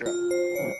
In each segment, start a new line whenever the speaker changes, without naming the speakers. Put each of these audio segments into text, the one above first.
intro.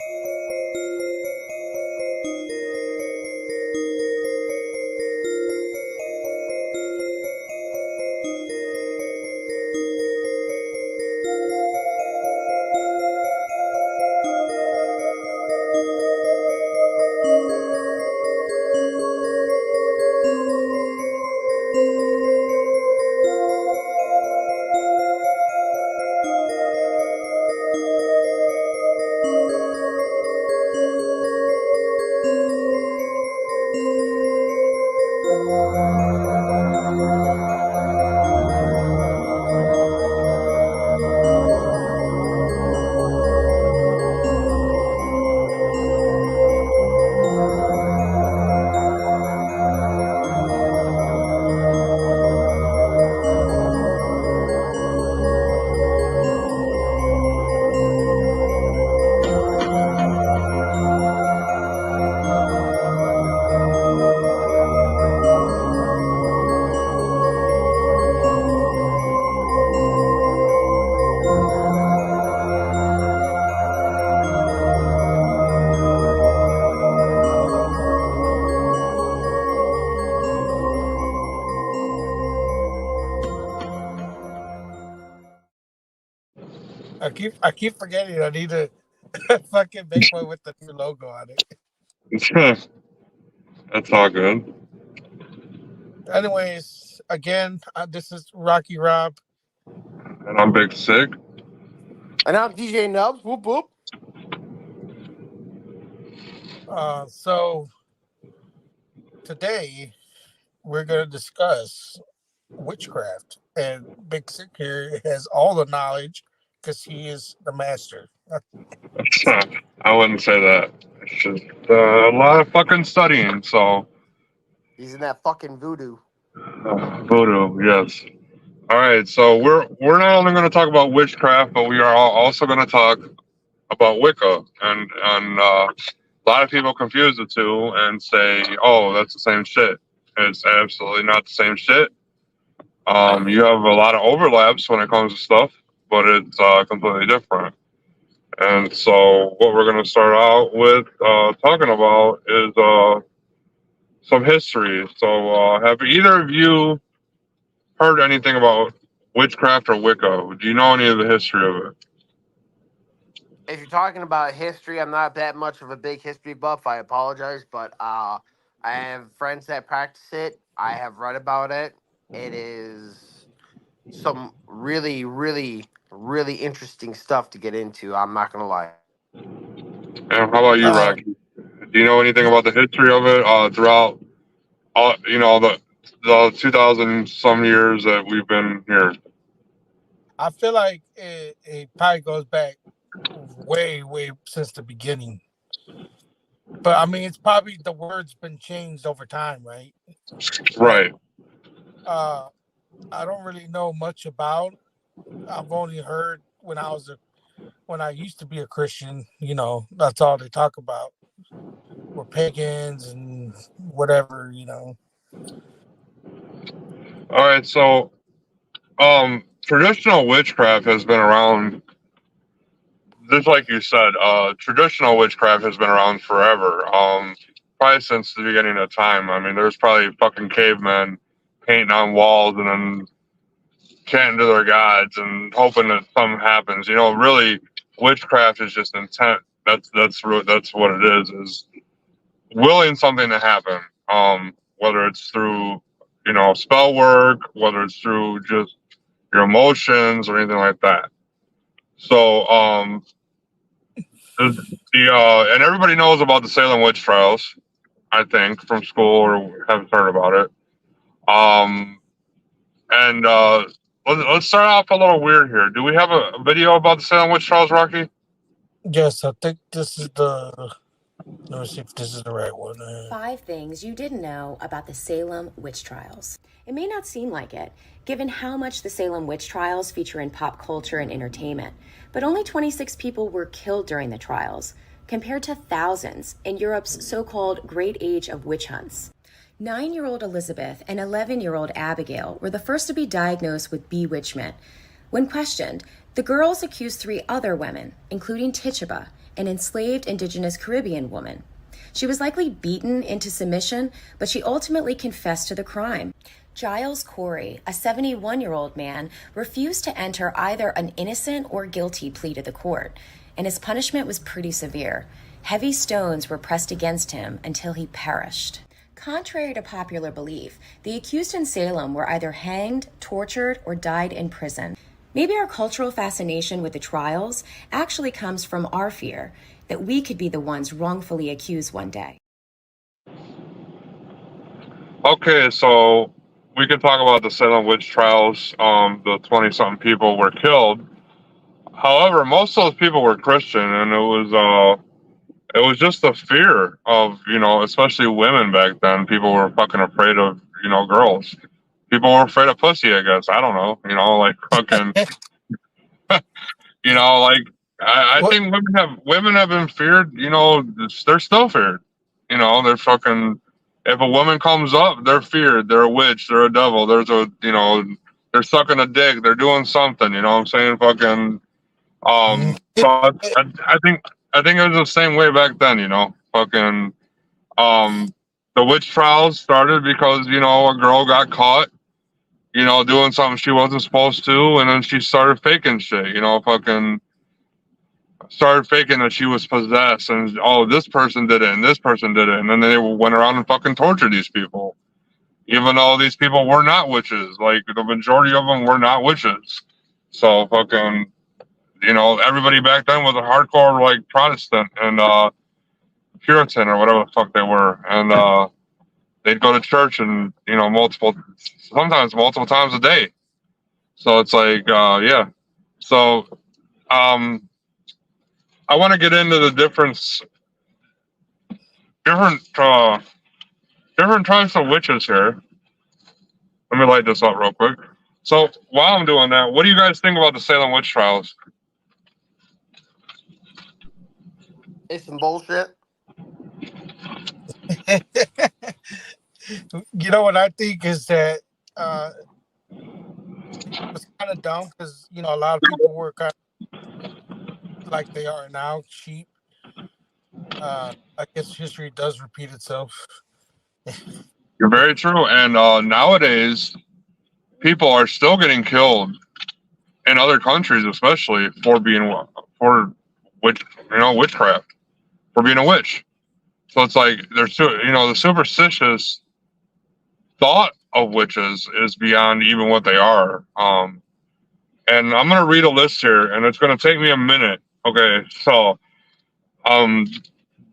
I keep forgetting I need to fucking make one with the new logo on it.
That's all good.
Anyways, again, this is Rocky Rob.
And I'm Big Sick.
And I'm DJ Nubs. Whoop whoop.
So today we're going to discuss witchcraft, and Big Sick here has all the knowledge because he is the master.
I wouldn't say that. It's just a lot of fucking studying. So
He's in that fucking voodoo.
voodoo, yes. All right. So we're not only going to talk about witchcraft, but we are also going to talk about Wicca, and a lot of people confuse the two and say, "Oh, that's the same shit." It's absolutely not the same shit. You have a lot of overlaps when it comes to stuff, but it's completely different. And so, what we're going to start out with talking about is some history. So, have either of you heard anything about witchcraft or Wicca? Do you know any of the history of it?
If you're talking about history, I'm not that much of a big history buff. I apologize, but I have friends that practice it. I have read about it. It is some really, really, really interesting stuff to get into. I'm not gonna lie.
And how about you,
Uh,
Rocky? Do you know anything about the history of it throughout all the 2,000 some years that we've been here?
I feel like it probably goes back way since the beginning. But I mean, it's probably the word's been changed over time, right? But
Right.
I don't really know much about. I've only heard when I used to be a Christian. You know, that's all they talk about. We're pagans and whatever. You know.
All right. So, traditional witchcraft has been around. Just like you said, traditional witchcraft has been around forever. Probably since the beginning of time. I mean, there's probably fucking cavemen painting on walls and then chanting to their gods and hoping that something happens. You know, really, witchcraft is just intent. That's what it is willing something to happen. Whether it's through spell work, whether it's through just your emotions or anything like that. So and everybody knows about the Salem witch trials, I think, from school or have heard about it. And let's start off a little weird here. Do we have a video about the Salem witch trials, Rocky?
Yes, I think this is the. Let me see if this is the right one.
5 things you didn't know about the Salem witch trials. It may not seem like it, given how much the Salem witch trials feature in pop culture and entertainment, but only 26 people were killed during the trials, compared to thousands in Europe's so-called Great Age of Witch Hunts. 9-year-old Elizabeth and 11-year-old Abigail were the first to be diagnosed with bewitchment. When questioned, the girls accused 3 other women, including Tituba, an enslaved indigenous Caribbean woman. She was likely beaten into submission, but she ultimately confessed to the crime. Giles Corey, a 71-year-old man, refused to enter either an innocent or guilty plea to the court, and his punishment was pretty severe. Heavy stones were pressed against him until he perished. Contrary to popular belief, the accused in Salem were either hanged, tortured, or died in prison. Maybe our cultural fascination with the trials actually comes from our fear that we could be the ones wrongfully accused one day.
Okay, so we can talk about the Salem witch trials. The 20-something people were killed. However, most of those people were Christian, and it was just the fear of, especially women back then. People were fucking afraid of, girls. People were afraid of pussy, I guess. I don't know, like fucking, like I
What?
think women have been feared. They're still feared. They're fucking. If a woman comes up, they're feared. They're a witch. They're a devil. They're sucking a dick. They're doing something. You know what I'm saying? Fucking. So I think it was the same way back then. Fucking. The witch trials started because a girl got caught, doing something she wasn't supposed to, and then she started faking shit. Fucking started faking that she was possessed, and this person did it, and this person did it, and then they went around and fucking tortured these people, even though these people were not witches. Like the majority of them were not witches. So fucking, everybody back then was a hardcore like Protestant and Puritan or whatever the fuck they were, and they'd go to church and sometimes multiple times a day. So it's like yeah. So I want to get into the different types of witches here. Let me light this up real quick. So while I'm doing that, what do you guys think about the Salem witch trials?
It's some bullshit.
You know what I think is that it was kind of dumb because a lot of people were kind of like they are now, cheap. I guess history does repeat itself.
You're very true. And nowadays, people are still getting killed in other countries, especially for witchcraft, for being a witch. So it's like the superstitious thought of witches is beyond even what they are. And I'm gonna read a list here, and it's gonna take me a minute. Okay, so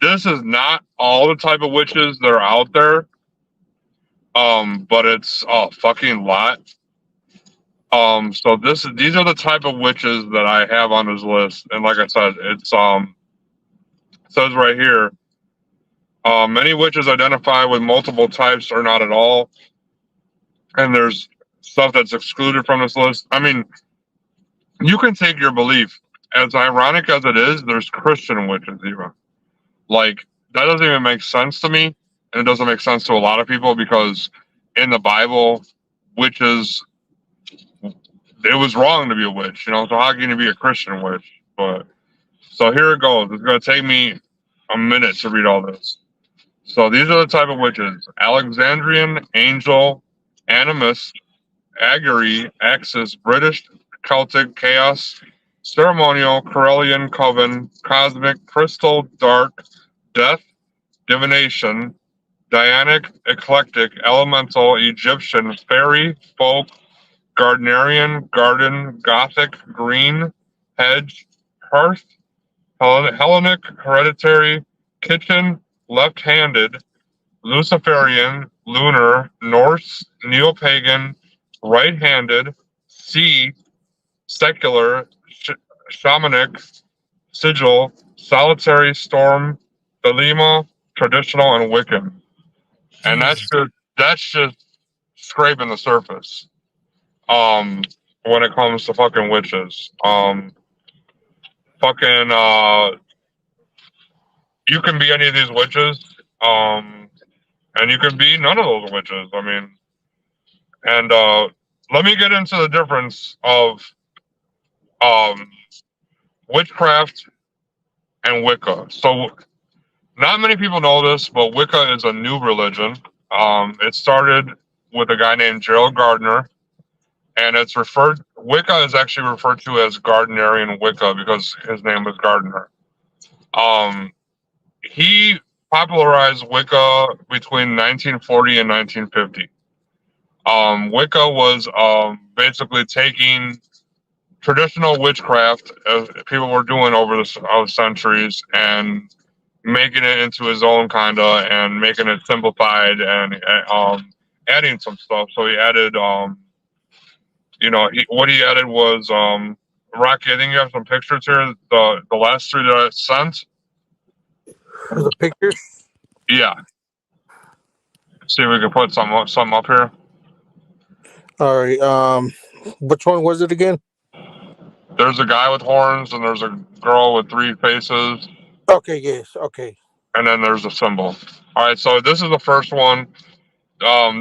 this is not all the type of witches that are out there. But it's a fucking lot. So these are the type of witches that I have on this list, and like I said, it says right here, many witches identify with multiple types or not at all, and there's stuff that's excluded from this list. I mean, you can take your belief. As ironic as it is, there's Christian witches even. Like, that doesn't even make sense to me, and it doesn't make sense to a lot of people because in the Bible, witches, it was wrong to be a witch, so how can you be a Christian witch? But so here it goes. It's going to take me a minute to read all this. So these are the type of witches: Alexandrian, Angel, Animist, Augury, Axis, British, Celtic, Chaos, Ceremonial, Corellian, Coven, Cosmic, Crystal, Dark, Death, Divination, Dianic, Eclectic, Elemental, Egyptian, Fairy, Folk, Gardnerian, Garden, Gothic, Green, Hedge, Hearth, Hellenic, Hereditary, Kitchen, Left-Handed, Luciferian, Lunar, Norse, Neo-Pagan, Right-Handed, Sea, Secular, Shamanic, Sigil, Solitary, Storm, Thelema, Traditional, and Wiccan. And that's just scraping the surface. When it comes to fucking witches. You can be any of these witches. And you can be none of those witches. I mean, and let me get into the difference of witchcraft and Wicca. So not many people know this, but Wicca is a new religion. It started with a guy named Gerald Gardner, and Wicca is actually referred to as Gardnerian Wicca because his name was Gardner. Um, he popularized Wicca between 1940 and 1950. Wicca was basically taking traditional witchcraft as people were doing over the centuries and making it into his own kind of and making it simplified and adding some stuff. So he added, what he added was Rocky. I think you have some pictures here. The last three that I sent.
The pictures.
Yeah. See if we can put some up here.
All right. Which one was it again?
There's a guy with horns and there's a girl with three faces.
Okay. Yes. Okay.
And then there's a symbol. All right. So this is the first one.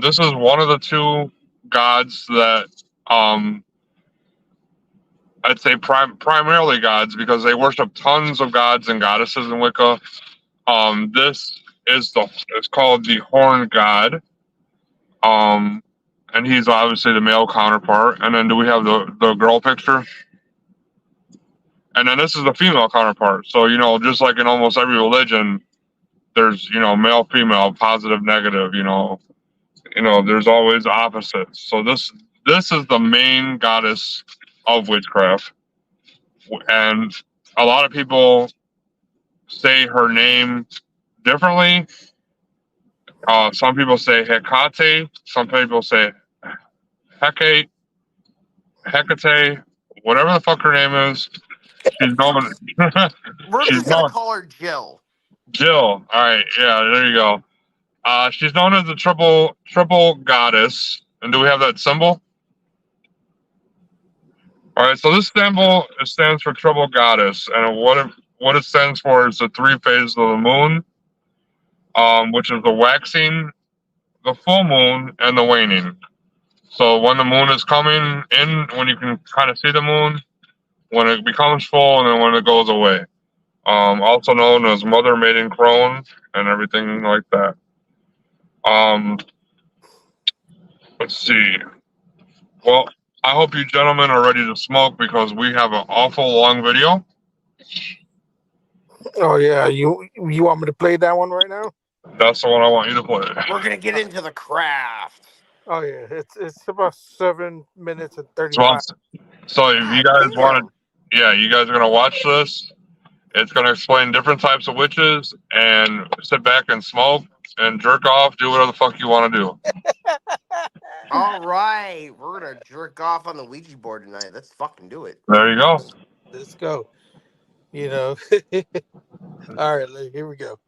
This is one of the two gods that I'd say primarily gods because they worship tons of gods and goddesses in Wicca. This is it's called the Horn God. And he's obviously the male counterpart. And then do we have the girl picture? And then this is the female counterpart. So, just like in almost every religion, there's, male, female, positive, negative, there's always opposites. So this is the main goddess of witchcraft. And a lot of people say her name differently. Some people say Hecate. Some people say Hecate, whatever the fuck her name is. She's known.
We're just gonna call her Jill.
Jill. All right. Yeah. There you go. She's known as the triple goddess. And do we have that symbol? All right. So this symbol stands for triple goddess, and what it stands for is the three phases of the moon, which is the waxing, the full moon, and the waning. So when the moon is coming in, when you can kind of see the moon, when it becomes full, and then when it goes away. Also known as Mother Maiden Crone and everything like that. Let's see. Well, I hope you gentlemen are ready to smoke because we have an awful long video.
Oh yeah, you want me to play that one right now?
That's the one I want you to play.
We're gonna get into the craft.
Oh yeah, it's about 7 minutes and 35.
So if you guys want to, you guys are gonna watch this. It's gonna explain different types of witches and sit back and smoke and jerk off, do whatever the fuck you want to do.
All right, we're gonna jerk off on the Ouija board tonight. Let's fucking do it.
There you go.
Let's go. All right, here we go.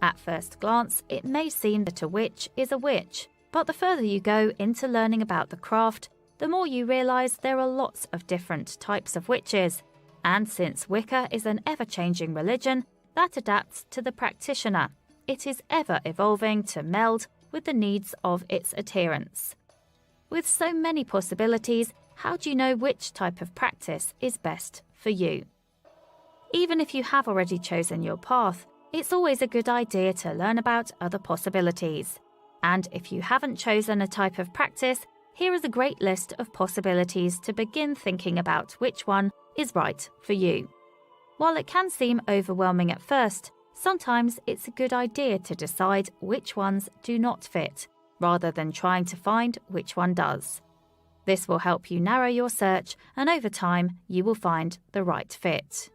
At first glance, it may seem that a witch is a witch, but the further you go into learning about the craft, the more you realise there are lots of different types of witches. And since Wicca is an ever-changing religion that adapts to the practitioner, it is ever evolving to meld with the needs of its adherents. With so many possibilities, how do you know which type of practice is best for you? Even if you have already chosen your path, it's always a good idea to learn about other possibilities. And if you haven't chosen a type of practice, here is a great list of possibilities to begin thinking about which one is right for you. While it can seem overwhelming at first, sometimes it's a good idea to decide which ones do not fit, rather than trying to find which one does. This will help you narrow your search, and over time, you will find the right fit.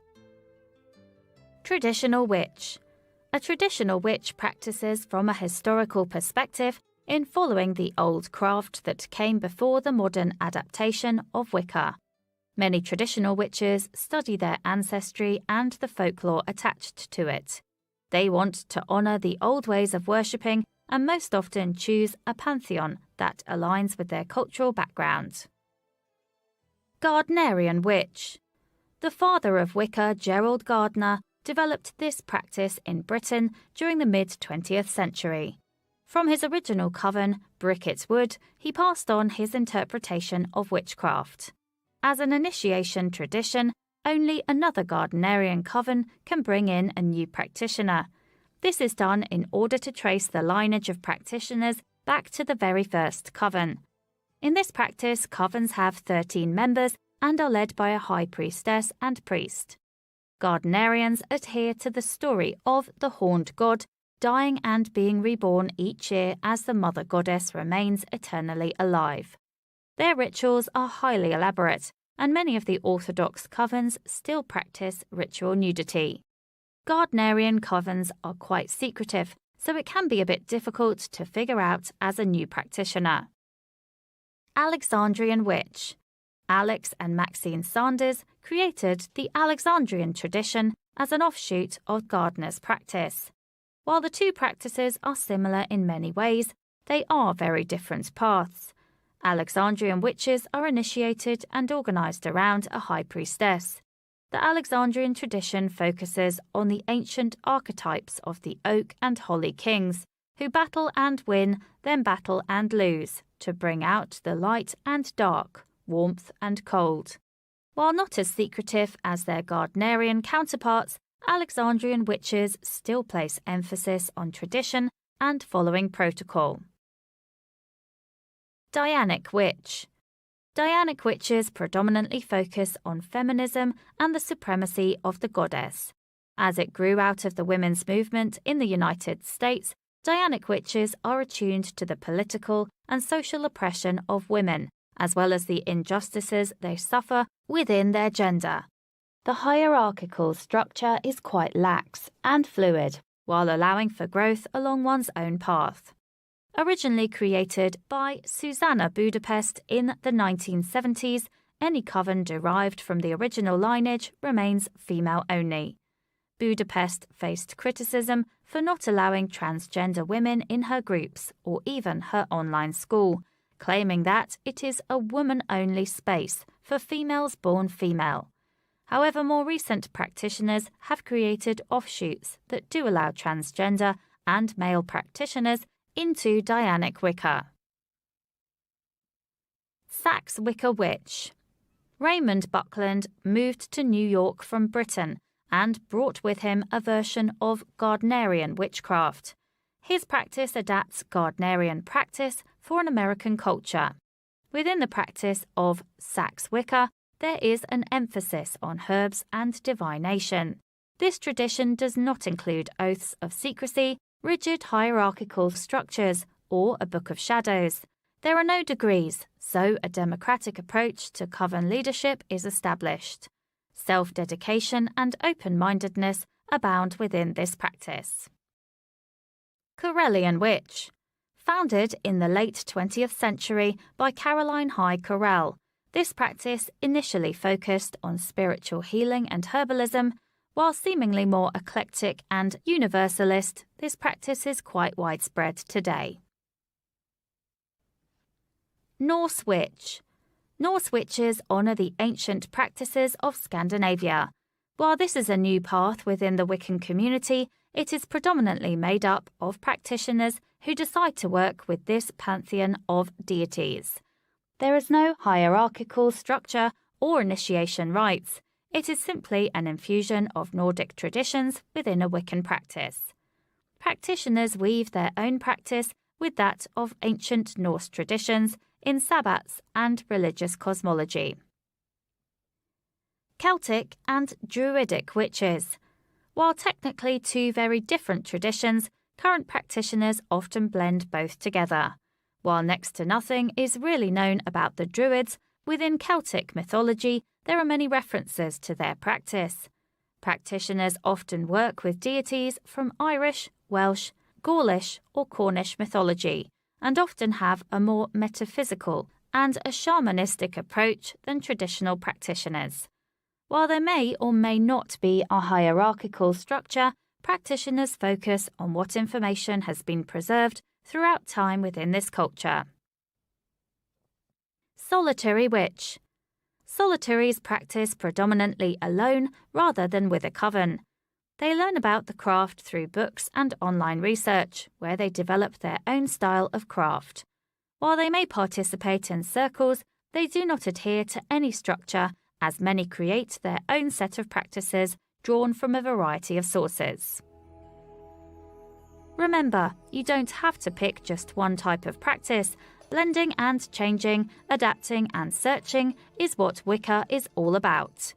Traditional witch. A traditional witch practices from a historical perspective in following the old craft that came before the modern adaptation of Wicca. Many traditional witches study their ancestry and the folklore attached to it. They want to honour the old ways of worshipping and most often choose a pantheon that aligns with their cultural background. Gardnerian witch. The father of Wicca, Gerald Gardner, developed this practice in Britain during the mid-20th century. From his original coven, Bricket Wood, he passed on his interpretation of witchcraft. As an initiation tradition, only another Gardnerian coven can bring in a new practitioner. This is done in order to trace the lineage of practitioners back to the very first coven. In this practice, covens have 13 members and are led by a high priestess and priest. Gardnerians adhere to the story of the horned god dying and being reborn each year as the mother goddess remains eternally alive. Their rituals are highly elaborate, and many of the Orthodox covens still practice ritual nudity. Gardnerian covens are quite secretive, so it can be a bit difficult to figure out as a new practitioner. Alexandrian Witch. Alex and Maxine Sanders created the Alexandrian tradition as an offshoot of Gardner's practice. While the two practices are similar in many ways, they are very different paths. Alexandrian witches are initiated and organized around a high priestess. The Alexandrian tradition focuses on the ancient archetypes of the oak and holly kings, who battle and win, then battle and lose, to bring out the light and dark, warmth and cold. While not as secretive as their Gardnerian counterparts, Alexandrian witches still place emphasis on tradition and following protocol. Dianic Witch. Dianic witches predominantly focus on feminism and the supremacy of the goddess. As it grew out of the women's movement in the United States, Dianic witches are attuned to the political and social oppression of women, as well as the injustices they suffer within their gender. The hierarchical structure is quite lax and fluid, while allowing for growth along one's own path. Originally created by Susanna Budapest in the 1970s, any coven derived from the original lineage remains female only. Budapest faced criticism for not allowing transgender women in her groups or even her online school, claiming that it is a woman-only space for females born female. However, more recent practitioners have created offshoots that do allow transgender and male practitioners into Dianic Wicca. Saxe Wicca Witch. Raymond Buckland moved to New York from Britain and brought with him a version of Gardnerian witchcraft. His practice adapts Gardnerian practice for an American culture. Within the practice of Saxe Wicca, there is an emphasis on herbs and divination. This tradition does not include oaths of secrecy, rigid hierarchical structures, or a book of shadows. There are no degrees, so a democratic approach to coven leadership is established. Self-dedication and open-mindedness abound within this practice. Correllian Witch. Founded in the late 20th century by Caroline High Correll, this practice initially focused on spiritual healing and herbalism. While seemingly more eclectic and universalist, this practice is quite widespread today. Norse Witch. Norse witches honour the ancient practices of Scandinavia. While this is a new path within the Wiccan community, it is predominantly made up of practitioners who decide to work with this pantheon of deities. There is no hierarchical structure or initiation rites. It is simply an infusion of Nordic traditions within a Wiccan practice. Practitioners weave their own practice with that of ancient Norse traditions in sabbats and religious cosmology. Celtic and Druidic witches. While technically two very different traditions, current practitioners often blend both together. While next to nothing is really known about the Druids, within Celtic mythology there are many references to their practice. Practitioners often work with deities from Irish, Welsh, Gaulish or Cornish mythology, and often have a more metaphysical and a shamanistic approach than traditional practitioners. While there may or may not be a hierarchical structure, practitioners focus on what information has been preserved throughout time within this culture. Solitary Witch. Solitaries practice predominantly alone rather than with a coven. They learn about the craft through books and online research, where they develop their own style of craft. While they may participate in circles, They do not adhere to any structure, as many create their own set of practices drawn from a variety of sources. Remember, you don't have to pick just one type of practice. Blending and changing, adapting and searching is what Wicca is all about.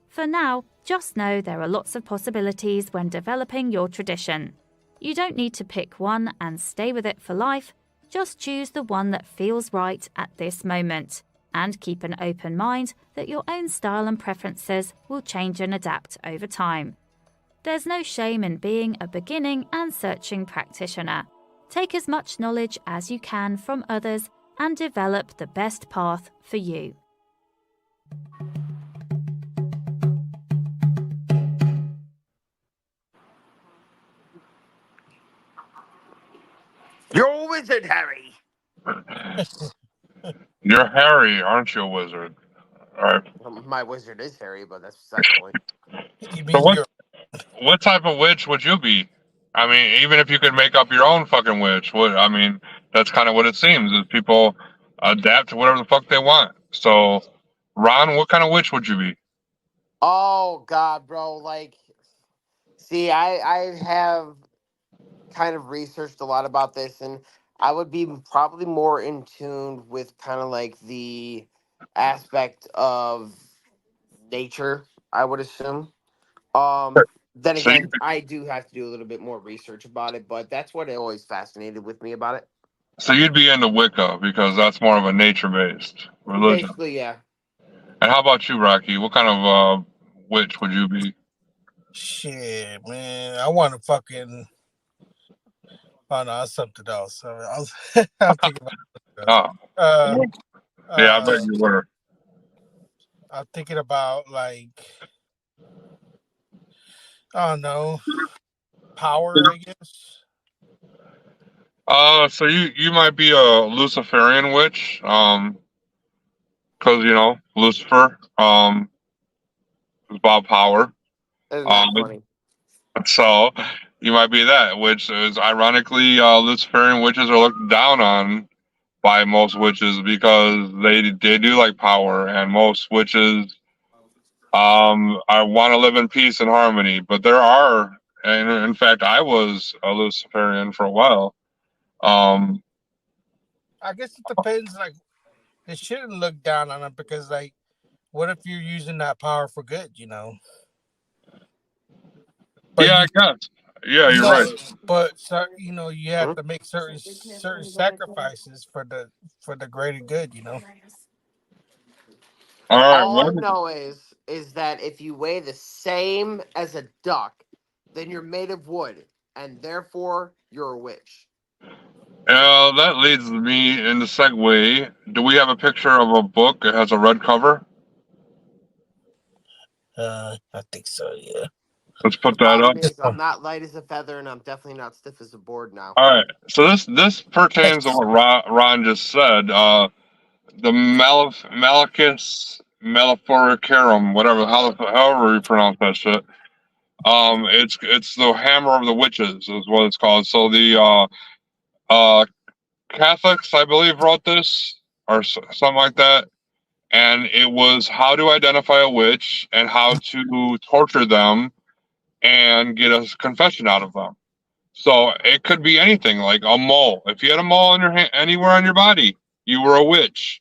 For now, just know there are lots of possibilities when developing your tradition. You don't need to pick one and stay with it for life. Just choose the one that feels right at this moment, and keep an open mind that your own style and preferences will change and adapt over time. There's no shame in being a beginning and searching practitioner. Take as much knowledge as you can from others and develop the best path for you.
You're a wizard, Harry.
You're Harry, aren't you, a wizard? All right.
My wizard is Harry, but that's besides the point.
You
So
mean
what type of witch would you be? I mean, even if you could make up your own fucking witch, that's kind of what it seems, is people adapt to whatever the fuck they want. So, Ron, what kind of witch would you be?
Oh God, bro! Like, see, I have kind of researched a lot about this, and I would be probably more in tune with kind of like the aspect of nature, I would assume. Then
So,
again, I do have to do a little bit more research about it, but that's what always fascinated with me about it.
so you'd be into Wicca because that's more of a nature-based religion.
Basically, yeah.
And how about you, Rocky? What kind of witch would you be?
shit, man? I want to fucking. Oh no, that's something else. I'm thinking about something else.
Oh, yeah, I bet
Uh,
you were.
I'm thinking about like I don't know, power. I guess.
So you might be a Luciferian witch, because Lucifer, is about power.
Isn't that
Um,
funny?
so you might be that, which is ironically, Luciferian witches are looked down on by most witches because they do like power, and most witches, I want to live in peace and harmony. But there are, and in fact, I was a Luciferian for a while. Um,
I guess it depends. Like, they shouldn't look down on it because, like, what if you're using that power for good? But
yeah, I guess. Yeah, you're right.
but you have to make certain sacrifices for the greater good.
All right.
All I know is that if you weigh the same as a duck, then you're made of wood, and therefore you're a witch.
That leads me into segue. Do we have a picture of a book? It has a red cover.
I think so. Yeah.
Let's put that up.
Problem is, I'm not light as a feather, and I'm definitely not stiff as a board now.
All right. So this pertains to what Ron just said. The Malachus Maleficarum, however you pronounce that shit. It's the hammer of the witches is what it's called. So the Catholics, I believe, wrote this or something like that, and it was how to identify a witch and how to torture them and get a confession out of them. So it could be anything, like a mole. If you had a mole on your hand, anywhere on your body, you were a witch.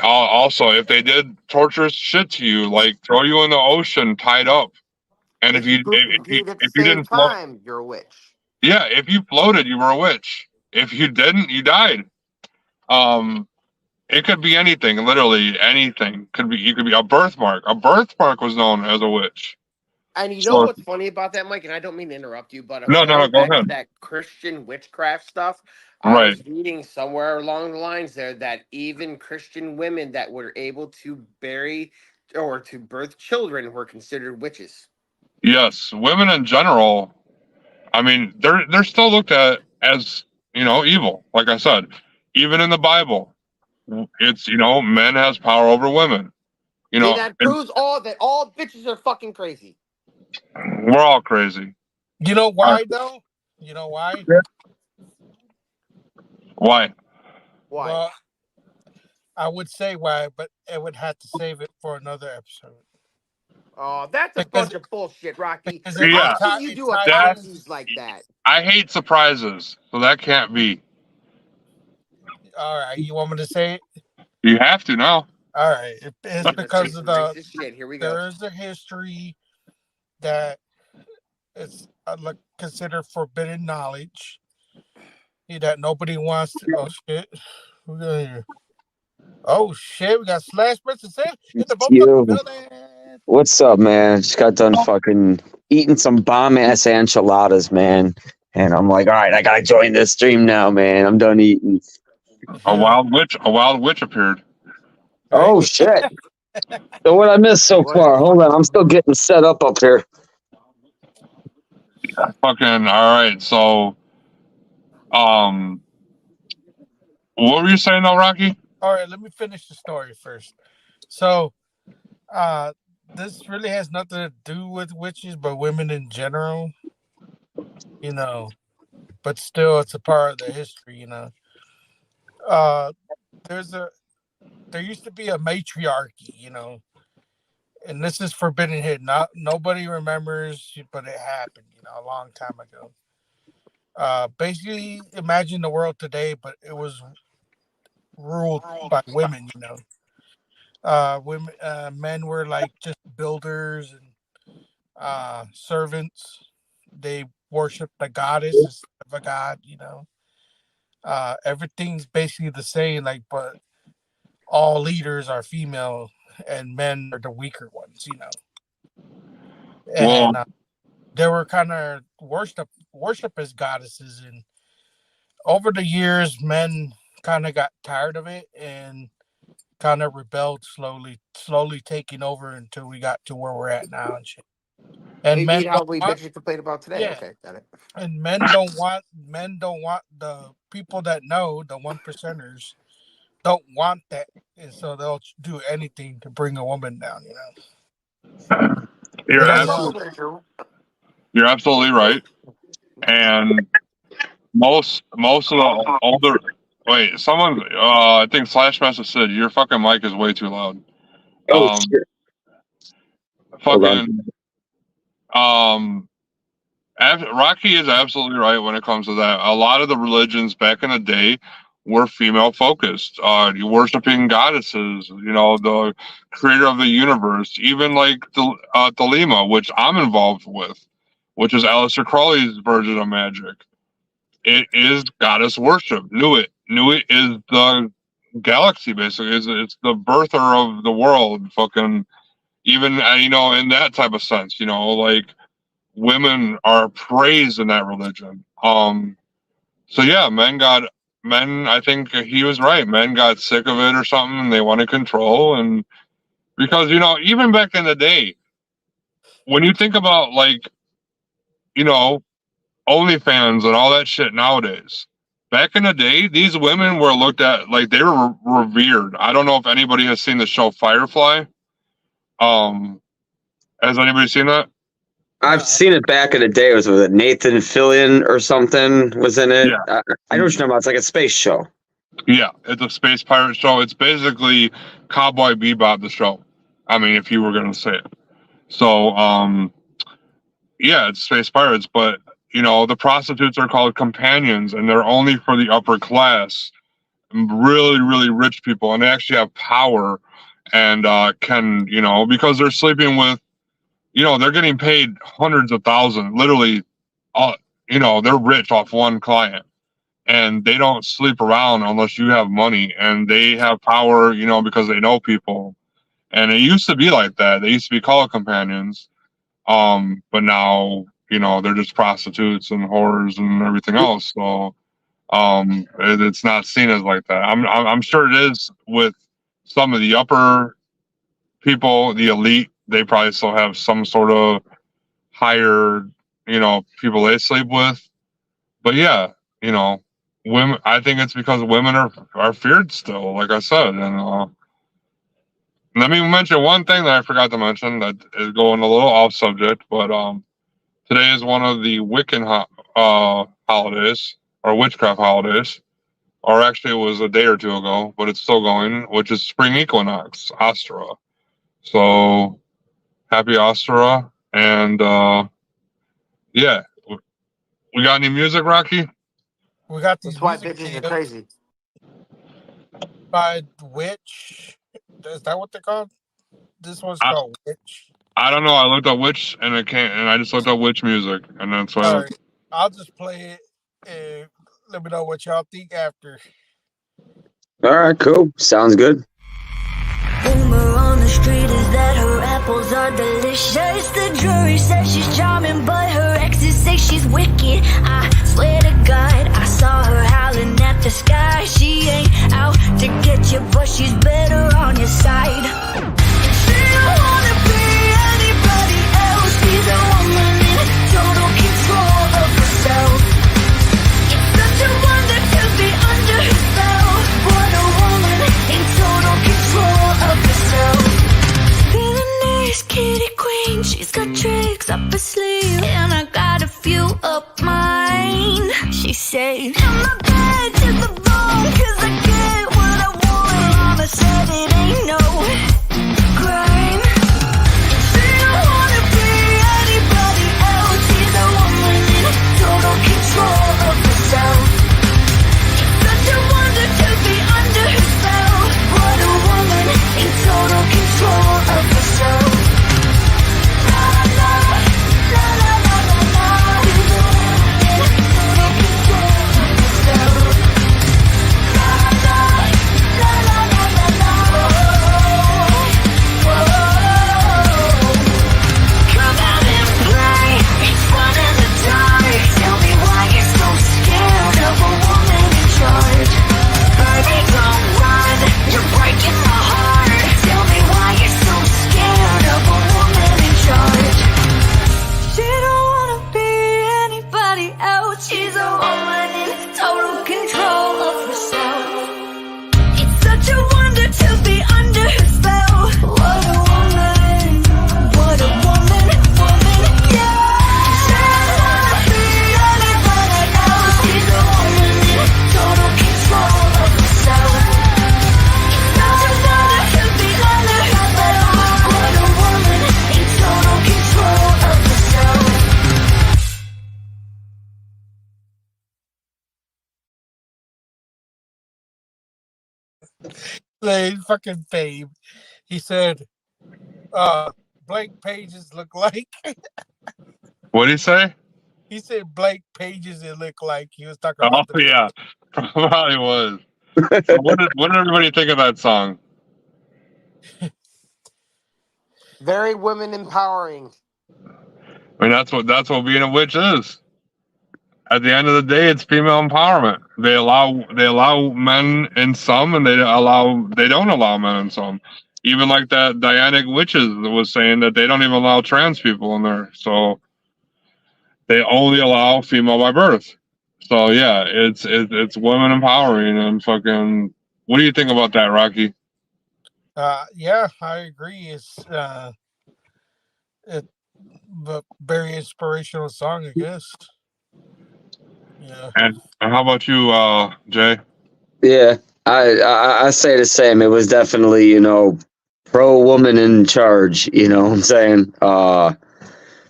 Also, if they did torturous shit to you, like throw you in the ocean tied up, and
If you poop and peed at the
if you
same
didn't float,
time, you're a witch.
yeah, if you floated, you were a witch. If you didn't, you died. It could be anything, literally anything. You could be a birthmark. A birthmark was known as a witch.
And you know
So
what's funny about that, Mike? And I don't mean to interrupt you, but
no,
going
go
back to
ahead.
that Christian witchcraft stuff, I
Right.
was reading somewhere along the lines there that even Christian women that were able to bury or to birth children were considered witches.
Yes, women in general. I mean, they're still looked at as evil. Like I said, even in the Bible, it's men has power over women.
See, that proves all bitches are fucking crazy.
We're all crazy.
You know why though? You know why?
Why?
Why?
Well, I would say why, but it would have to save it for another episode.
Oh, that's a
Because
bunch of bullshit, Rocky.
because
Yeah.
How can you
it
do a
ties in.
Pisces like that?
I hate surprises, so that can't be.
All right, you want me to say it?
You have to now.
All right, it's
Let's see
because of
some racist shit. Here we go.
there is a history that is considered forbidden knowledge that nobody wants to. Oh shit! Who got here? Oh shit! We got Slash Princess in the
You.
building.
What's up, man? Just got done fucking eating some bomb ass enchiladas, man. And I'm like, all right, I gotta join this stream now, man. I'm done eating.
A wild witch appeared.
Oh shit. So what I missed so
What?
far? Hold on, I'm still getting set up here.
Fucking all right. So, what were you saying though, Rocky?
All right, let me finish the story first. So, this really has nothing to do with witches, but women in general. You know, but still, it's a part of the history. You know, there used to be a matriarchy. You know, and this is forbidden hidden. Nobody remembers, but it happened. You know, a long time ago. Basically, imagine the world today, but it was ruled by women. You know. Men were like just builders and servants. They worshiped the goddess instead of a god, you know. Everything's basically the same, like, but all leaders are female and men are the weaker ones, you know.
Well,
And they were kind of worship as goddesses, and over the years, men kind of got tired of it and kind of rebelled slowly taking over until we got to where we're at now and shit. And
You
men
mean how
don't
we
want,
bitches complain about today?
yeah,
Okay, got it.
and men don't want the people that know, the 1%ers don't want that, and so they'll do anything to bring a woman down. You know,
you're
they don't
That's
want.
also true.
you're absolutely right. And most of the older. Wait, someone. I think Slash Master said your fucking mic is way too loud.
Oh
Um,
shit. Hold on.
fucking. Rocky is absolutely right when it comes to that. A lot of the religions back in the day were female focused. You worshiping goddesses, you know, the creator of the universe, even like the Thelema, which I'm involved with, which is Aleister Crowley's version of magic. It is goddess worship. Knew it is the galaxy basically. It's the birther of the world. Fucking even you know, in that type of sense, you know, like women are praised in that religion. So yeah, men. I think he was right. Men got sick of it or something, and they wanted control. And because you know, even back in the day, when you think about like you know OnlyFans and all that shit nowadays, back in the day, these women were looked at like they were revered. I don't know if anybody has seen the show Firefly. Has anybody seen that?
I've seen it back in the day. It was with Nathan Fillion or something was in it.
Yeah.
I know what you're talking about. It's like a space show.
Yeah, it's a space pirate show. It's basically Cowboy Bebop, the show. I mean, if you were gonna say it. So, yeah, it's space pirates, but you know, the prostitutes are called companions, and they're only for the upper class, really, really rich people, and they actually have power, and can you know because they're sleeping with, you know, they're getting paid hundreds of thousands, literally, you know, they're rich off one client. And they don't sleep around unless you have money, and they have power, you know, because they know people. And it used to be like that. They used to be called companions. But now, you know, they're just prostitutes and whores and everything else. So, it's not seen as like that. I'm sure it is with some of the upper people, the elite. They probably still have some sort of higher, you know, people they sleep with. But yeah, you know, women. I think it's because women are feared still, like I said. And let me mention one thing that I forgot to mention that is going a little off subject, but today is one of the Wiccan holidays or witchcraft holidays. or actually it was a day or two ago, but it's still going, which is spring equinox, Astra. So happy Astra, and yeah, we got any music, Rocky?
We got these
That's why
music
bitches are
videos
crazy.
by Witch. Is that what they're called? This one's
I,
called Witch.
I don't know. I looked up Witch, and it can't, and I just looked up Witch music, and that's why.
All right, I'll just play it and let me know what y'all think after.
All right, cool. Sounds good.
Rumor on the street is that her apples are delicious. The jury says she's charming, but her exes say she's wicked. I swear to God, I saw her howling at the sky. She ain't out to get you, but she's better on your side. She don't wanna be anybody else. She's a woman in total control of herself. It's such a wonder to be under her spell. What a woman in total control of herself. Villainous kitty queen, she's got tricks up her sleeve, and I got a few up mine. She said, I'm not bad to the bone, 'cause I get what I want. Mama said it ain't no crime. She don't wanna be anybody else. She's a woman in total control of herself. It's such a wonder to be under her spell. What a woman in total control of herself. La la la la la la la. She's a woman in total control of herself. La la la la la la la. Whoa. Come out and play. It's fun in the dark. Tell me why you're so scared of a woman in charge. Baby, don't run. You're breaking my heart. Tell me why you're so scared of a woman in charge. She don't wanna be anybody else. She's a woman in total control of herself. It's such a wonder to be under her spell. What a woman. What a woman, yeah. She don't wanna be anybody else. She's a woman in total control of herself. It's such a wonder to be under her spell. What a woman in total control of herself.
They fucking fame. He said, blank pages look like.
What did he say?
He said blank pages it look like. He was talking
Oh
about the
yeah, probably was. So what did everybody think of that song?
Very women empowering.
I mean, that's what being a witch is. At the end of the day, it's female empowerment. They allow men in some, and they don't allow men in some. Even like that Dianic witches was saying that they don't even allow trans people in there. So they only allow female by birth. So yeah, it's women empowering and fucking. What do you think about that, Rocky?
Yeah, I agree. It's a very inspirational song, I guess. Yeah.
And how about you, Jay?
Yeah, I say the same. It was definitely, pro woman in charge. You know what I'm saying?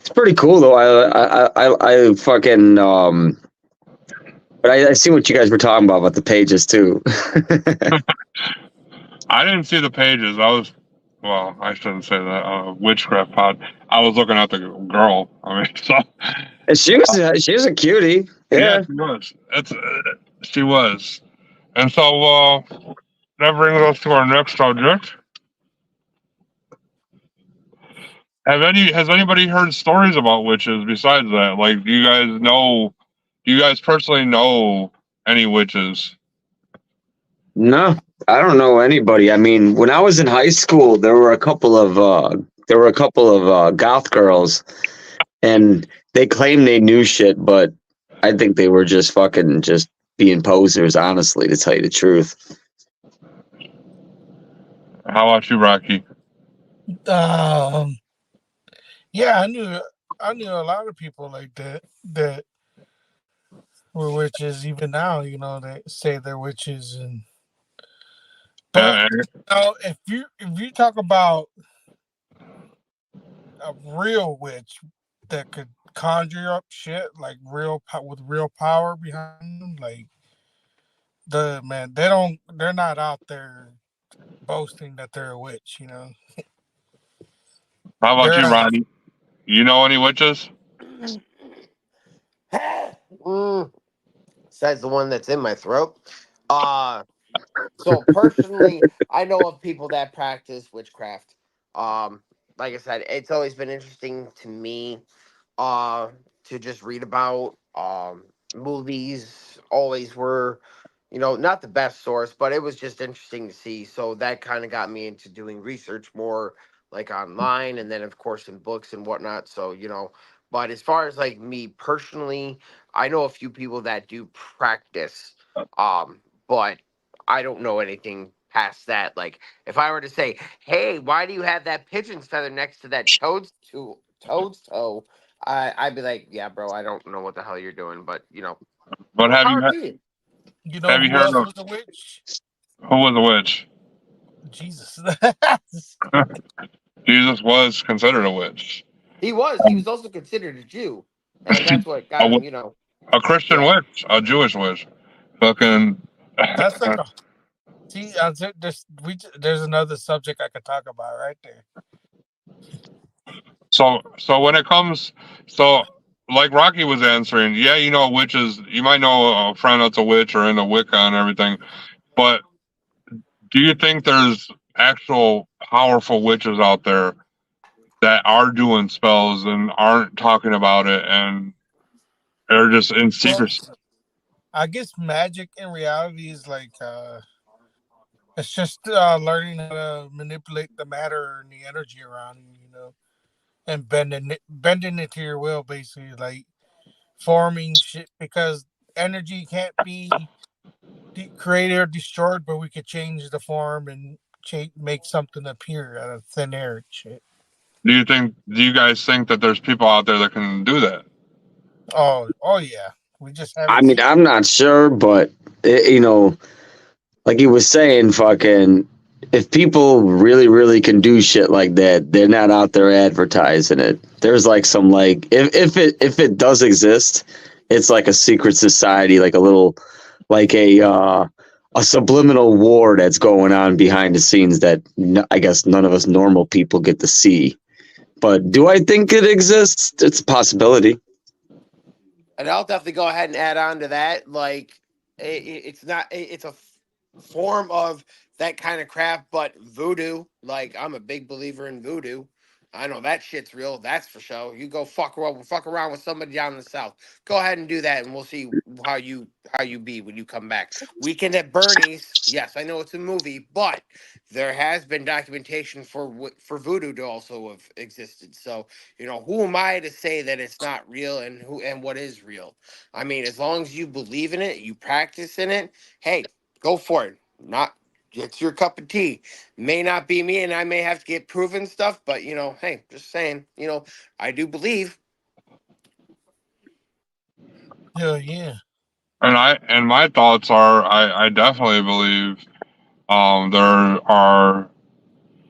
It's pretty cool though. I fucking but I see what you guys were talking about the pages too.
I didn't see the pages. I shouldn't say that. Witchcraft pod. I was looking at the girl. I mean, so
she was a cutie. Yeah.
she was. She was. And so that brings us to our next subject. Has anybody heard stories about witches besides that? Like, do you guys personally know any witches?
No, I don't know anybody. I mean, when I was in high school, there were a couple of goth girls, and they claimed they knew shit, but I think they were just fucking just being posers, honestly, to tell you the truth.
How about you, Rocky?
Yeah, I knew a lot of people like that we're witches. Even now, they say they're witches, but if you talk about a real witch that could conjure up shit like with real power behind them, like they're not out there boasting that they're a witch.
How about
They're
you, Ronnie? You know any witches?
Says the one that's in my throat. Uh so personally, I know of people that practice witchcraft. Um, like I said, it's always been interesting to me uh to just read about. Movies always were, not the best source, but it was just interesting to see. So that kind of got me into doing research more, like online, and then of course in books and whatnot. So but as far as like me personally, I know a few people that do practice, but I don't know anything past that. Like if I were to say, hey, why do you have that pigeon's feather next to that toad's toe? I'd be like, yeah, bro, I don't know what the hell you're doing, but
But
more power to you.
have you
who
heard
else
of
was a witch?
who was a witch?
Jesus.
Jesus was considered a witch.
He was. He was also considered a Jew, and that's what
A,
got him.
a Christian
Yeah.
witch, a Jewish witch. Fucking.
That's like see. There's another subject I could talk about right there.
So when it comes, so like Rocky was answering, yeah, witches. You might know a friend that's a witch or into Wicca and everything, but do you think there's actual powerful witches out there that are doing spells and aren't talking about it and they're just in
Well,
secrecy?
I guess magic in reality is like it's just learning how to manipulate the matter and the energy around you, and bending it to your will, basically, like forming shit because energy can't be created or destroyed, but we could change the form and make something appear out of thin air and shit.
Do you guys think that there's people out there that can do that?
Oh yeah, we just
I
haven't
mean,
seen.
I'm not sure, but like he was saying, fucking, if people really, really can do shit like that, they're not out there advertising it. There's like some like if it does exist, it's like a secret society, like a little like a subliminal war that's going on behind the scenes that I guess none of us normal people get to see. But do I think it exists? It's a possibility.
And I'll definitely go ahead and add on to that. Like, it's not. It's a form of that kind of crap, but voodoo. Like, I'm a big believer in voodoo. I know that shit's real. That's for sure. You go fuck around with somebody down in the south. Go ahead and do that, and we'll see how you be when you come back. Weekend at Bernie's. Yes, I know it's a movie, but there has been documentation for voodoo to also have existed. So who am I to say that it's not real and what is real? I mean, as long as you believe in it, you practice in it. Hey, go for it. Not it's your cup of tea. May not be me, and I may have to get proven stuff, but hey, just saying, I do believe.
Hell yeah.
And my thoughts are I definitely believe there are,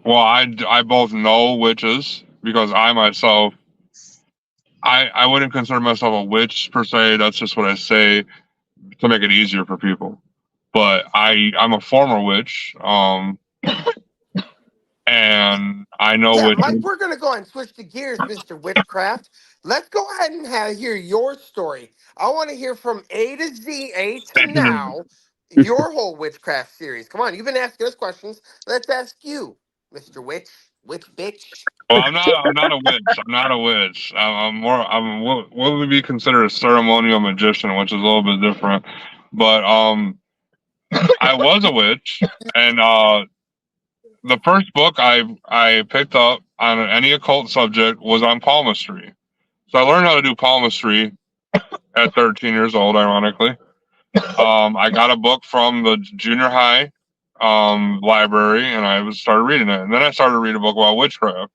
well, I both know witches because I myself I wouldn't consider myself a witch per se. That's just what I say to make it easier for people. But I'm a former witch, and I know
Yeah, Mike,
witches.
we're gonna go ahead and switch the gears, Mr. Witchcraft. Let's go ahead and hear your story. I want to hear from A to Z, A to now, your whole witchcraft series. Come on, you've been asking us questions. Let's ask you, Mr. Witch bitch.
Well, I'm not a witch. I'm not a witch. I'm more. What would be considered a ceremonial magician, which is a little bit different. But I was a witch, and the first book I picked up on any occult subject was on palmistry. So I learned how to do palmistry at 13 years old, ironically. I got a book from the junior high library, and I started reading it. And then I started to read a book about witchcraft.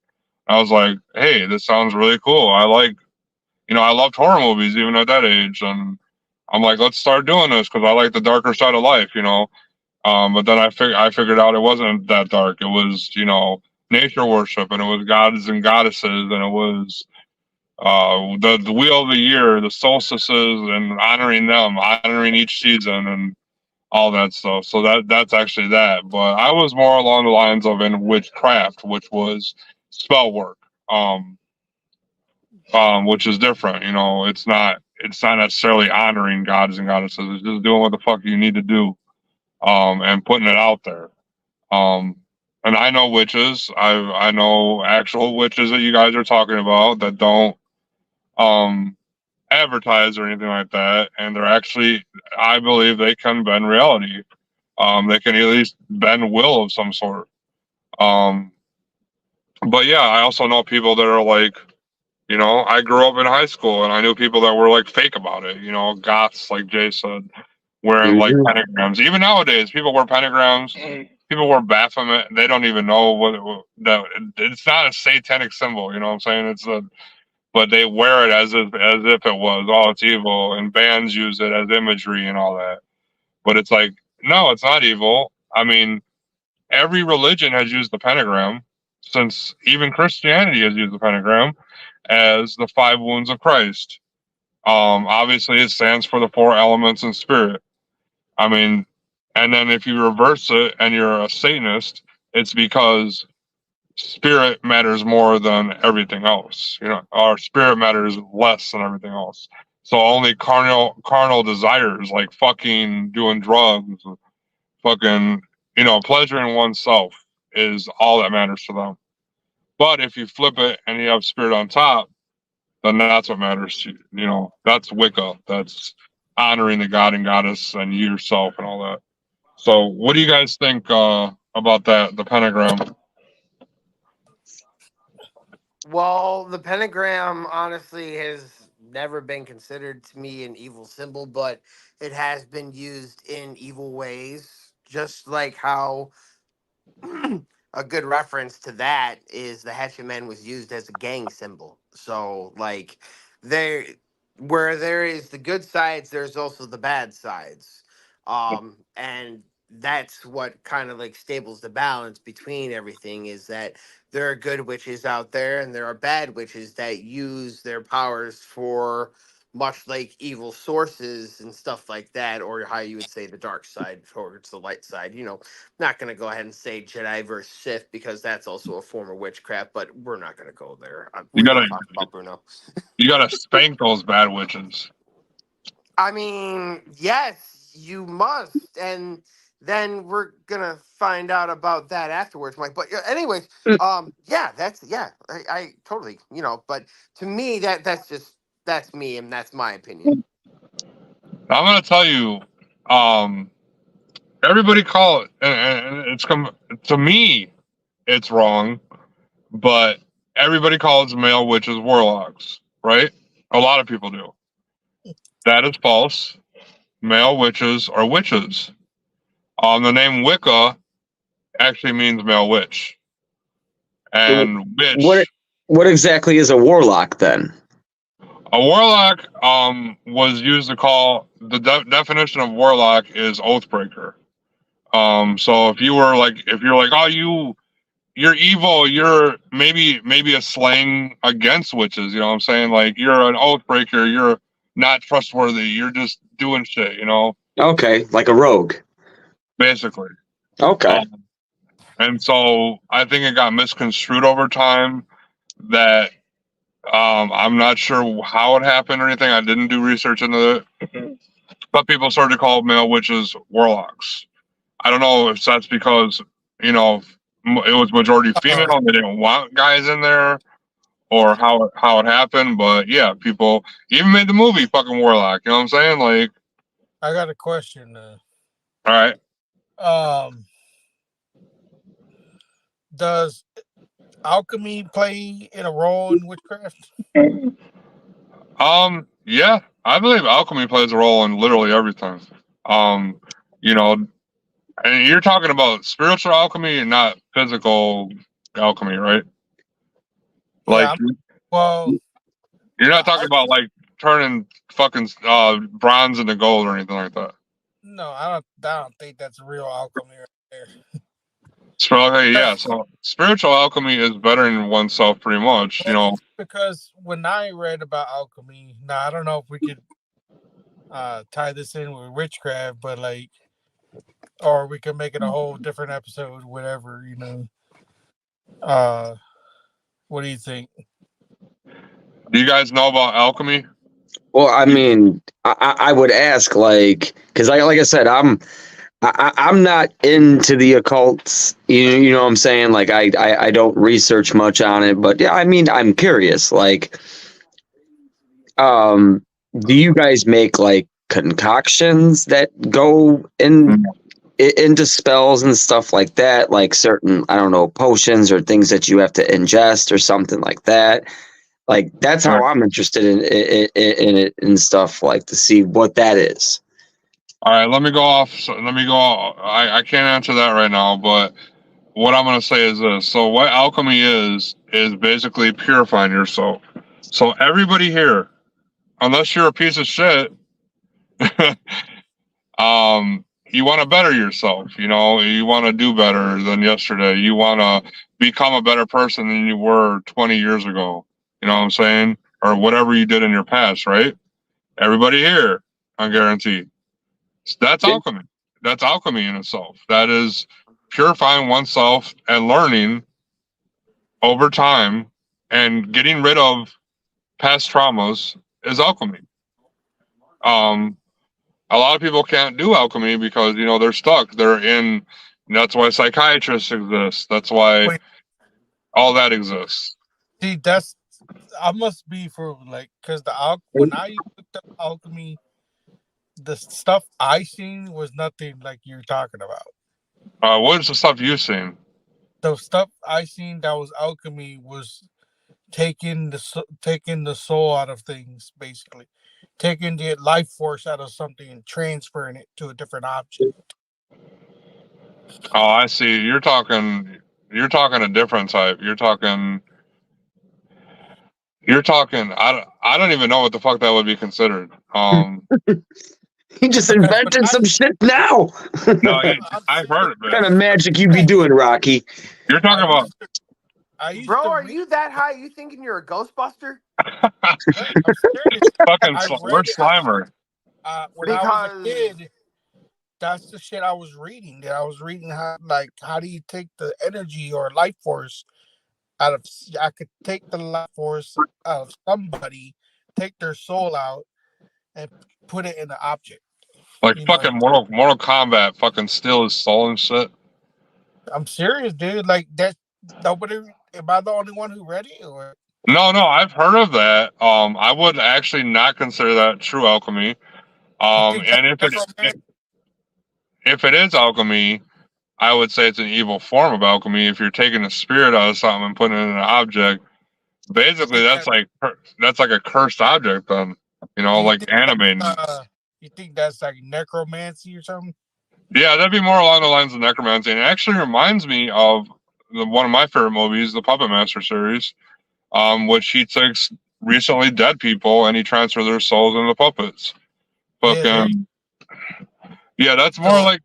I was like, hey, this sounds really cool. I loved horror movies even at that age, and I'm like, let's start doing this because I like the darker side of life, you know. But then I figured out it wasn't that dark. It was, you know, nature worship, and it was gods and goddesses, and it was the wheel of the year, the solstices, and honoring them, honoring each season, and all that stuff. So that's actually that. But I was more along the lines of in witchcraft, which was spell work, which is different. You know, it's not necessarily honoring gods and goddesses. It's just doing what the fuck you need to do, and putting it out there. Um, and I know witches. I know actual witches that you guys are talking about that don't advertise or anything like that, and they're actually, I believe, they can bend reality. They can at least bend will of some sort. But yeah, I also know people that are like, you know, I grew up in high school and I knew people that were like fake about it. You know, goths, like Jay said, wearing like
Mhm.
pentagrams. Even nowadays, people wear pentagrams. People wear Baphomet. They don't even know that it's not a satanic symbol. You know what I'm saying? But they wear it as if it was. Oh, it's evil, and bands use it as imagery and all that. But it's like, no, it's not evil. I mean, every religion has used the pentagram since even Christianity has used the pentagram as the five wounds of Christ. Obviously, it stands for the four elements in spirit. I mean, and then if you reverse it and you're a Satanist, it's because spirit matters more than everything else. You know, our spirit matters less than everything else. So only carnal desires like fucking, doing drugs, fucking, you know, pleasuring oneself is all that matters to them. But if you flip it and you have spirit on top, then that's what matters to you. You know, that's Wicca. That's honoring the god and goddess and you yourself and all that. So what do you guys think about that, the pentagram?
Well, the pentagram honestly has never been considered to me an evil symbol, but it has been used in evil ways, just like how a good reference to that is the hatchet man was used as a gang symbol. So like there where there is the good sides, there's also the bad sides. And that's what kind of like stables the balance between everything is that there are good witches out there and there are bad witches that use their powers for much like evil sources and stuff like that, or how you would say the dark side towards the light side. You know, not going to go ahead and say Jedi versus Sith because that's also a form of witchcraft, but we're not going to go there.
You
We
gotta
will talk about Bruno.
you gotta spank those bad witches.
I mean, yes, you must. And then we're going to find out about that afterwards, Mike. But anyways, yeah, I totally, you know, but to me, that's me and that's my opinion.
I'm gonna tell you, um, everybody call it, and it's come to me, it's wrong, but everybody calls male witches warlocks, right? A lot of people do. That is false. Male witches are witches. The name Wicca actually means male witch, and
What
witch.
what exactly is a warlock then?
A warlock was used to call the definition of warlock is oathbreaker. So if you're like, oh, you're evil, you're maybe a slang against witches, you know what I'm saying? Like you're an oath breaker, you're not trustworthy, you're just doing shit, you know,
Okay, like a rogue.
basically.
Okay.
Um, and so I think it got misconstrued over time that I'm not sure how it happened or anything. I didn't do research into it, but people started to call male witches warlocks. I don't know if that's because, you know, it was majority female,
Uh,
they didn't want guys in there, or how it happened. But yeah, people even made the movie fucking Warlock. You know what I'm saying? Like,
I got a question.
all right,
Um, does alchemy play in a role in witchcraft?
yeah, I believe alchemy plays a role in literally everything. Um, you know, and you're talking about spiritual alchemy and not physical alchemy, right?
Yeah.
Like,
Well,
you're not talking
I,
about like turning fucking bronze into gold or anything like that.
No, I don't think that's real alchemy right there.
So okay, yeah. So spiritual alchemy is bettering oneself pretty much. You know,
because when I read about alchemy, now I don't know if we could tie this in with witchcraft, but like, or we could make it a whole different episode, whatever, you know. What do you think?
do you guys know about alchemy?
Well, I mean, I would ask, like, because like I said, I'm not into the occults. You know what I'm saying? Like, I don't research much on it, but yeah, I mean, I'm curious. Like, do you guys make like concoctions that go into spells and stuff like that? Like certain, I don't know, potions or things that you have to ingest or something like that. Like that's how I'm interested in it and stuff, like to see what that is.
All right, let me go off. Let me go. I can't answer that right now, but what I'm going to say is this. So what alchemy is basically purifying yourself. So everybody here, unless you're a piece of shit, you want to better yourself. You know, you want to do better than yesterday. You want to become a better person than you were 20 years ago. You know what I'm saying? Or whatever you did in your past, right? Everybody here, I guarantee. That's alchemy. That's alchemy in itself. That is purifying oneself and learning over time and getting rid of past traumas is alchemy. A lot of people can't do alchemy because, you know, they're stuck. They're in, that's why psychiatrists exist. That's why all that exists.
See, I must be for like, because when I looked up alchemy, the stuff I seen was nothing like you're talking about.
What's the stuff you've seen?
The stuff I seen that was alchemy was taking the soul out of things, basically taking the life force out of something and transferring it to a different object.
Oh, I see. You're talking a different type. You're talking. I don't even know what the fuck that would be considered.
He just invented some shit now.
No, I've heard of it.
What kind of magic you be doing, Rocky?
You're talking about.
Bro, are you that high? You thinking you're a Ghostbuster?
I'm serious.
Fucking we're Slimer.
When I was a kid, that's the shit I was reading. I was reading how do you take the energy or life force out of? I could take the life force out of somebody, take their soul out, and put it in the object.
Like fucking Mortal Kombat, fucking steal his soul and shit.
I'm serious, dude. Like that. Nobody. Am I the only one who read it, or?
No, I've heard of that. I would actually not consider that true alchemy. And if it is alchemy, I would say it's an evil form of alchemy. If you're taking a spirit out of something and putting it in an object, basically that's like a cursed object. Then you know, like animating.
You think that's like necromancy or something?
Yeah, that'd be more along the lines of necromancy. And it actually reminds me of one of my favorite movies, the Puppet Master series, which he takes recently dead people and he transfers their souls into puppets. Fucking yeah, that's more like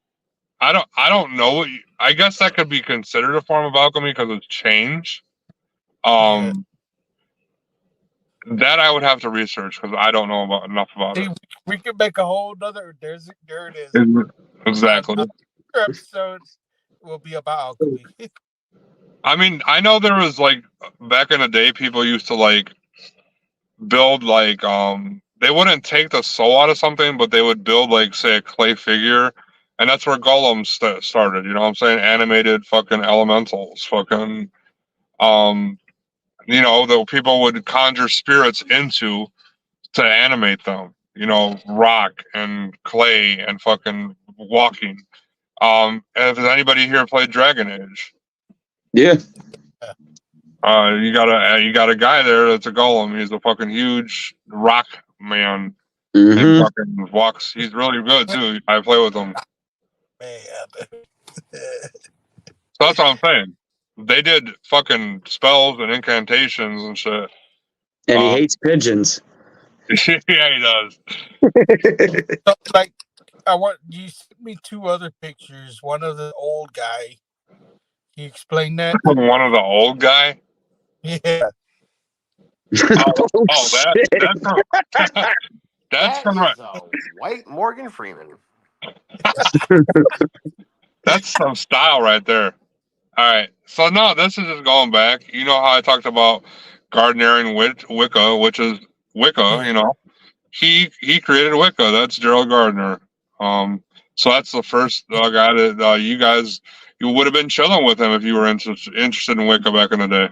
I don't know. I guess that could be considered a form of alchemy because it's change. That I would have to research because I don't know enough about it.
We could make a whole other. There it is.
Exactly.
Episodes will be about alchemy.
I mean, I know there was like back in the day, people used to like build like they wouldn't take the soul out of something, but they would build like say a clay figure, and that's where golems started. You know what I'm saying? Animated fucking elementals, fucking you know, the people would conjure spirits into to animate them. You know, rock and clay and fucking walking. And if anybody here played Dragon Age,
yeah,
you got a guy there that's a golem. He's a fucking huge rock man.
Mm-hmm.
He fucking walks. He's really good too. I play with him. So that's what I'm saying. They did fucking spells and incantations and shit.
And he hates pigeons.
Yeah, he does.
So, like, I want you sent me 2 other pictures. One of the old guy. Can you explain that?
One of the old guy.
Yeah.
Oh,
shit.
that's from that's
That
from
is a white Morgan Freeman.
that's some style right there. All right, so no, this is just going back. You know how I talked about Gardnerian Wicca, which is Wicca. You know, he created Wicca. That's Gerald Gardner. So that's the first guy that you would have been chilling with him if you were interested in Wicca back in the day.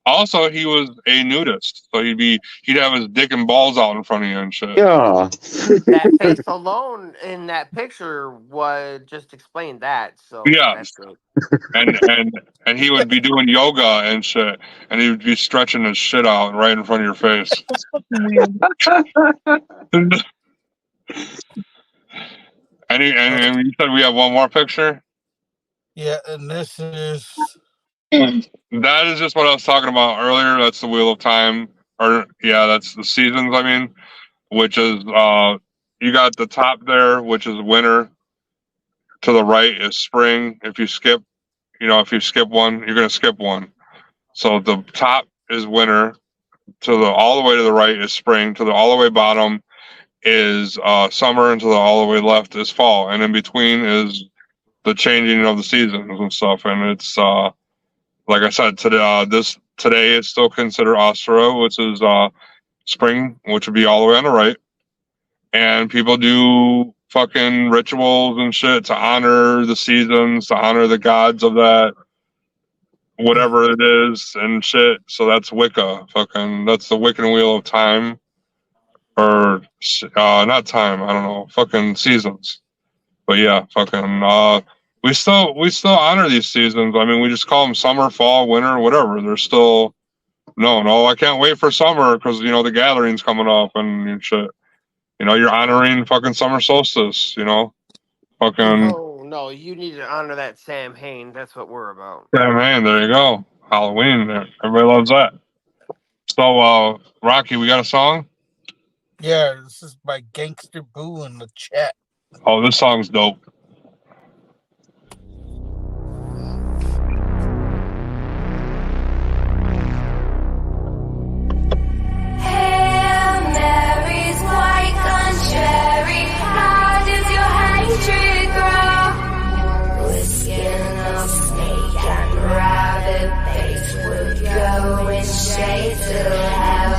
Also, he was a nudist, so he'd have his dick and balls out in front of you and shit.
Yeah.
That face alone in that picture would just explain that. So
Yeah.
that's it.
And he would be doing yoga and shit, and he would be stretching his shit out right in front of your face. And you said we have one more picture?
Yeah, and this is
That is just what I was talking about earlier. That's the Wheel of Time. That's the seasons, I mean, which is you got the top there, which is winter. To the right is spring. If you skip one, you're gonna skip one. So the top is winter. All the way to the right is spring. All the way bottom is summer, and all the way left is fall. And in between is the changing of the seasons and stuff. And it's like I said, today is still considered Ostara, which is spring, which would be all the way on the right. And people do fucking rituals and shit to honor the seasons, to honor the gods of that, whatever it is and shit. So that's Wicca. That's the Wiccan Wheel of Time. Or not time, I don't know. Fucking seasons. But yeah, we still honor these seasons. I mean, we just call them summer, fall, winter, whatever. They're still no, I can't wait for summer because the gathering's coming up and shit. You're honoring fucking summer solstice.
No, you need to honor that Sam Hain. That's what we're about.
Sam Hain. There you go. Halloween. Everybody loves that. So, Rocky, we got a song.
Yeah, this is by Gangster Boo in the chat.
Oh, this song's dope.
Straight to hell.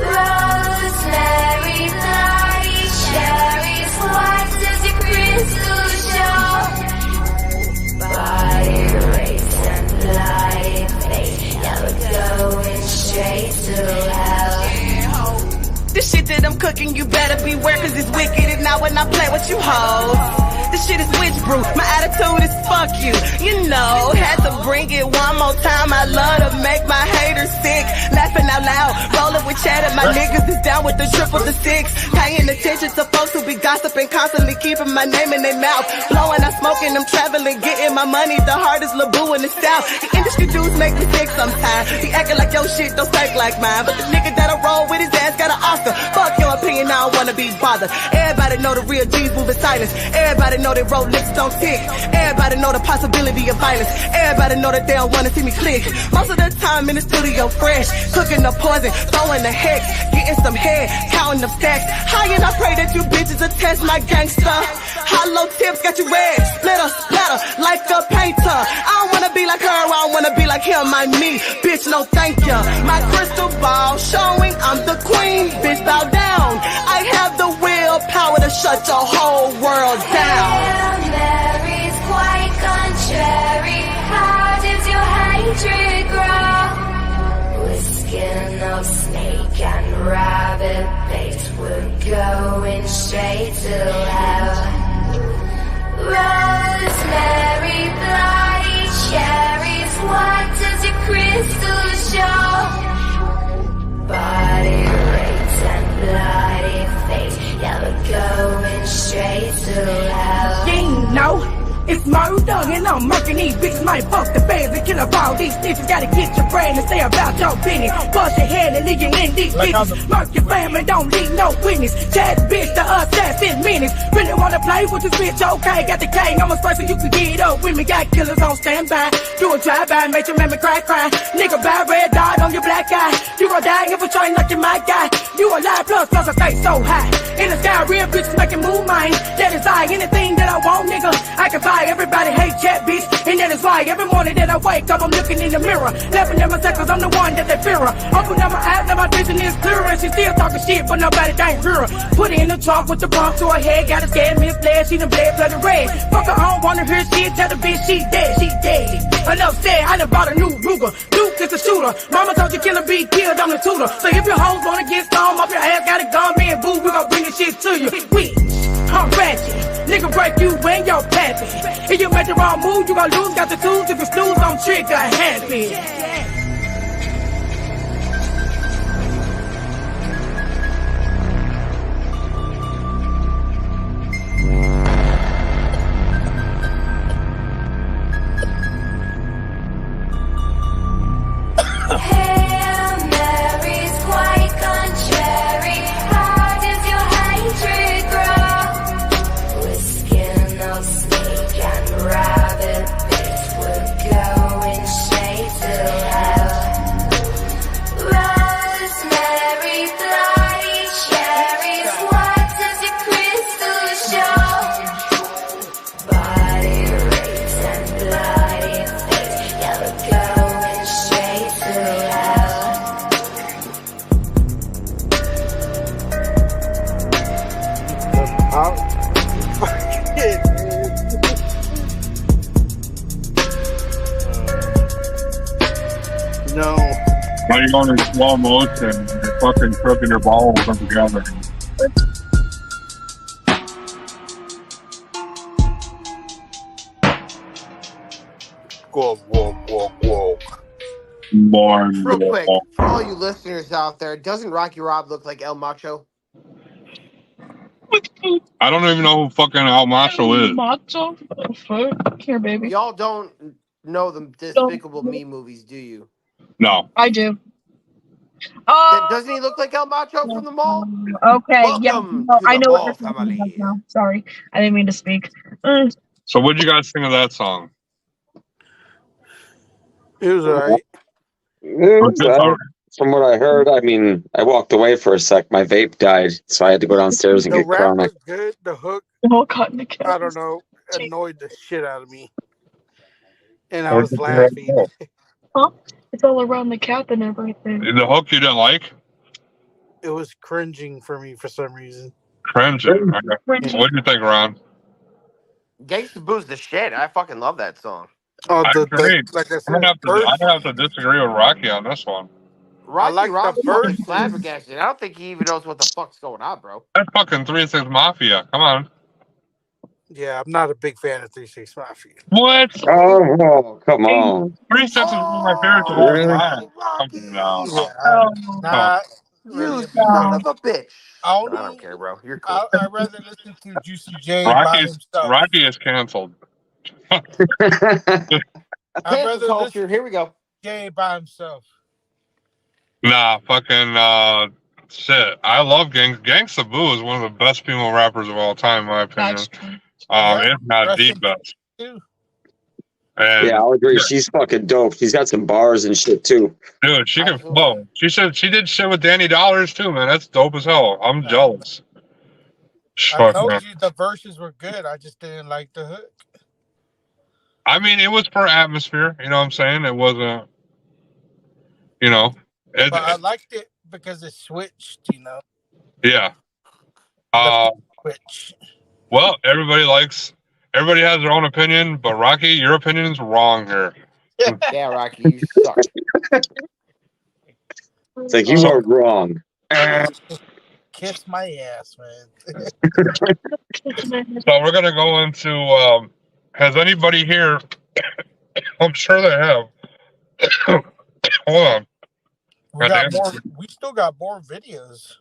Rosemary, bloody cherries, what does your crystal show? Body race and bloody face, yeah, we're going straight to hell.
The shit that I'm cooking, you better beware, cause it's wicked, and not when I play with you hoes. This shit is witch brew, my attitude is fuck you. Had to bring it one more time. I love to make my haters sick. Laughing out loud, rolling with cheddar. My niggas is down with the 666. Paying attention to folks who be gossiping, constantly keeping my name in their mouth. Blowing, I'm smoking, I'm traveling, getting my money. The hardest LaBoo in the South. The industry dudes make me sick sometimes. He acting like your shit don't stink like mine. But the nigga that I roll with his ass got an Oscar. Fuck your opinion, I don't wanna be bothered. Everybody know the real G's moving silence. Everybody know they roll licks don't tick. Everybody know the possibility of violence. Everybody know that they don't wanna see me click. Most of the time in the studio fresh, cooking the poison, throwing the hex, getting some head, counting the stacks. High and I pray that you bitches attest my gangster. Hollow tips got you red, splitter, splatter, like a painter. I don't wanna be like her, I don't wanna be like him, I'm me. Bitch, no thank ya. My crystal ball showing I'm the queen. Bitch, bow down. I have the willpower to shut your whole world down.
Mary's quite contrary. How does your hatred grow? With skin of snake and rabbit bait, we're going straight to hell. Rosemary, bloody cherries, what does your crystal show? Body rates and bloody face, yeah, we're going straight to hell.
You know, it's murder.
young and I'm murking these bitches. Might fuck the fans and kill up all these bitches. Gotta get your brain and stay about your business. Bust your head and leave you in these bitches. Murk your family, don't leave no witness. Chat bitch to assassin minutes. Really wanna play with this bitch? Okay, got the gang. I'm a spray so you can get up with me. Got killers on standby. Do a drive-by, make your memory cry. Nigga, buy red dot on your black eye. You gon' die if a train like you my guy. You alive plus I stay so high. In the sky, real bitches making move mine. That is I, anything that I want, nigga. I can buy everybody hate chat, bitch. And that is why every morning that I wake up, I'm looking in the mirror. Laughing at myself cause I'm the one that they fear. Open up my eyes and my vision is clearer. And she still talking shit, but nobody ain't hear her. Put her in the trunk with the bump to her head. Got her scared, misled, she done bled, bloody red. Fuck her, I don't wanna hear shit. Tell the bitch she dead, she dead. Enough said, I done bought a new Ruger. Duke is a shooter. Mama told you killer be killed, I'm the tutor. So if your hoes wanna get stormed up your ass, got a gun, man, boo, we gon' bring the shit to you. We, I'm ratchet. Nigga break you when you're papping. If you make the wrong move, you gon' lose. Got the tools, if you snooze, I'm trigger happy.
Hail Mary's quite contrary. How does your hatred grow? With skin of snake and rabbit, bitch, we're going straight to hell. Rosemary, bloody cherries, what does your crystal show? Body rapes and bloody face, yeah, we're going straight to hell.
No.
Now you're going in slow motion. You're fucking cooking your balls up together.
Whoa.
Born.
Real quick, for all you listeners out there, doesn't Rocky Rob look like El Macho?
I don't even know who fucking Al Macho is.
Macho? Oh, fuck. Here, baby.
Y'all don't know the Despicable Me movies, do you?
No.
I do.
Doesn't he look like El Macho from the mall?
Okay,
Welcome
yeah.
to
I
the
know what
mall
you're talking
family.
about now. Sorry. I didn't mean to speak.
So what'd you guys think of that song?
It was alright.
From what I heard, I mean, I walked away for a sec. My vape died, so I had to go downstairs and
The
get
rap
chronic.
was good. The hook,
All caught in the cat.
I don't know, annoyed the shit out of me. And I was laughing.
Huh? It's all around the cap and everything.
The hook you didn't like?
It was cringing for me for some reason.
Cringing. What do you think, Ron?
Gangsta Boo's the shit. I fucking love that song.
Oh,
I agree.
like I
I'm
said,
gonna
first,
have to disagree with Rocky on this one.
Rocky
like the
Rob's fucking
verse.
flabbergasted. I don't think he even knows what the fuck's going on, bro.
That's fucking 3-6 Mafia. Come on.
Yeah, I'm not a big fan of 3-6 Mafia.
What?
Oh, come on.
3-6 is one of my favorites of all
Really?
time.
Rocky!
No.
Yeah, not really
You
a big fan.
son of a bitch.
I
I don't care, bro. You're cool.
I'd rather listen to Juicy J by himself.
Rocky is canceled.
I'd
Cancel
rather
culture.
listen
Here we go.
to J by himself.
Nah, fucking shit. I love Gangsta Boo is one of the best female rappers of all time, in my opinion.
That's true.
If not the best. And
Yeah, I'll agree. She's fucking dope. She's got some bars and shit too.
dude, she can flow. She did shit with Danny Dollars too, man. That's dope as hell. I'm jealous.
I told you the verses were good. I just didn't like the hook.
I mean, it was for atmosphere. You know what I'm saying? It wasn't. You know.
But I liked it because it switched. You know.
Yeah.
Switch.
Well, everybody has their own opinion, but Rocky, your opinion's wrong here.
Yeah, Rocky, you suck.
It's like you are wrong.
Kiss my ass, man.
So we're gonna go into. Has anybody here? I'm sure they have. Hold on.
We still got more videos.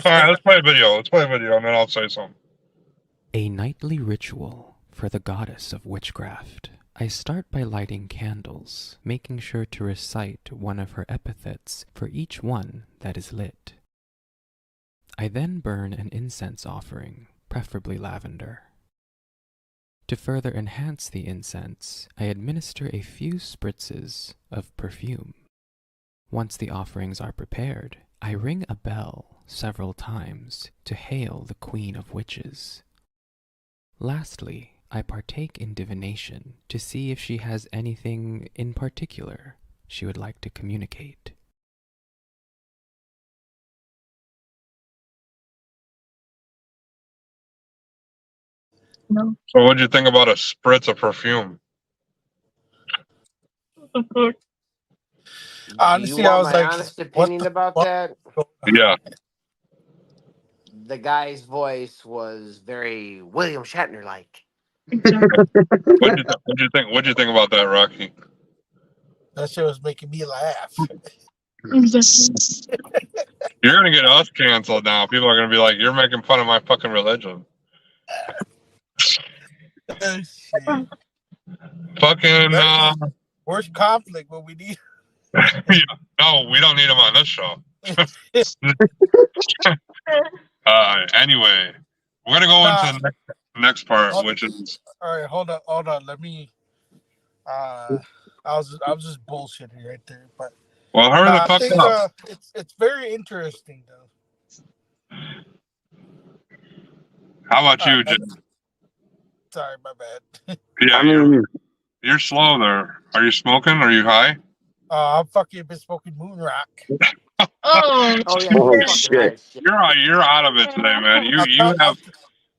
All right, let's play a video. And then I'll say something.
A nightly ritual for the goddess of witchcraft. I start by lighting candles, making sure to recite one of her epithets for each one that is lit. I then burn an incense offering, preferably lavender. To further enhance the incense, I administer a few spritzes of perfume. Once the offerings are prepared, I ring a bell several times to hail the Queen of Witches. Lastly, I partake in divination to see if she has anything in particular she would like to communicate.
No.
So what'd you think about a spritz of perfume?
Do you
Honestly, I
want
was
my
like,
honest
what
opinion
the
about
fuck?
that?
Yeah.
The guy's voice was very William Shatner like.
Exactly.
What'd you think about that, Rocky?
That shit was making me laugh.
Exactly.
You're gonna get us canceled now. People are gonna be like, "You're making fun of my fucking religion."
Oh, shit.
Fucking
Where's conflict when we need?
yeah. No, we don't need him on this show. Anyway, we're gonna go into the next part, which is
all right. Hold on. Let me. I was just bullshitting right there, but
well, hurry the
I
fuck
think
up.
it's very interesting though.
How about you, Jim?
Sorry, my bad.
Yeah, you're slow there. Are you smoking? Are you high?
I'm fucking been smoking moon rock.
Oh,
Oh yeah,
Oh
he's fucking
shit!
high as shit.
You're out of it today, man. You have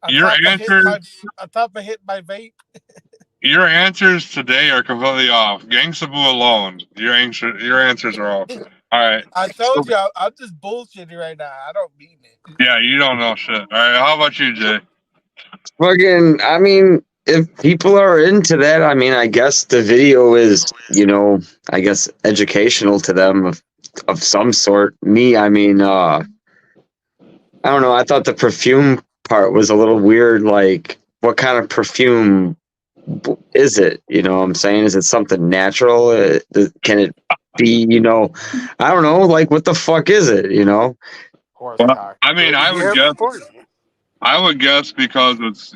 I
your
thought
answers.
I thought I hit my vape.
Your answers today are completely off. Gangsta Boo alone. Your answers are off. All right.
I told you I'm just bullshitting right now. I don't mean it.
Yeah, you don't know shit. All right. How about you, Jay?
Fucking, I mean, if people are into that, I mean, I guess the video is, I guess educational to them of some sort. Me, I mean, I don't know. I thought the perfume part was a little weird. Like, what kind of perfume is it? You know what I'm saying? Is it something natural? Can it be, I don't know. Like, what the fuck is it?
Horse
Well,
cock.
I mean, I would guess because it's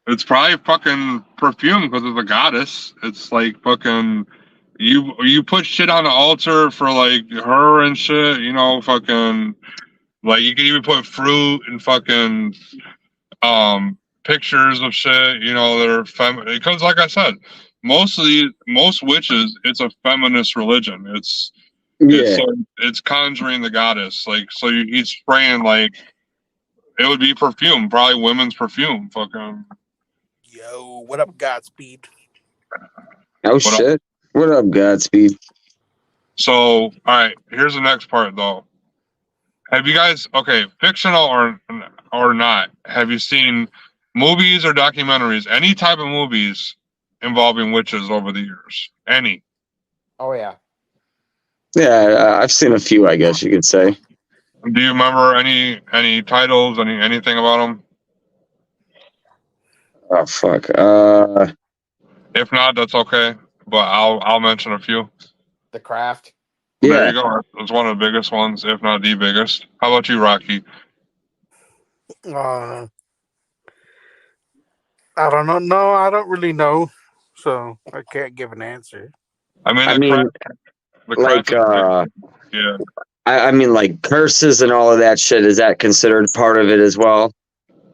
it's probably fucking perfume because it's a goddess. It's like fucking you put shit on the altar for like her and shit. Fucking like you can even put fruit and fucking pictures of shit. They're feminine because, like I said, most witches, it's a feminist religion. It's conjuring the goddess. Like so, he's spraying like it would be perfume, probably women's perfume. Fucking.
Yo, what up, Godspeed?
Oh shit! What up, Godspeed?
So, all right, here's the next part though. Have you guys, fictional or not? Have you seen movies or documentaries, any type of movies involving witches over the years? Any?
Oh yeah.
Yeah, I've seen a few. I guess you could say.
Do you remember any titles, anything about them?
Oh fuck.
If not, that's okay. But I'll mention a few.
The Craft.
Yeah.
There you go. It's one of the biggest ones, if not the biggest. How about you, Rocky?
I don't know. No, I don't really know, so I can't give an answer.
I mean, the
like,
craft yeah.
I mean, like curses and all of that shit. Is that considered part of it as well?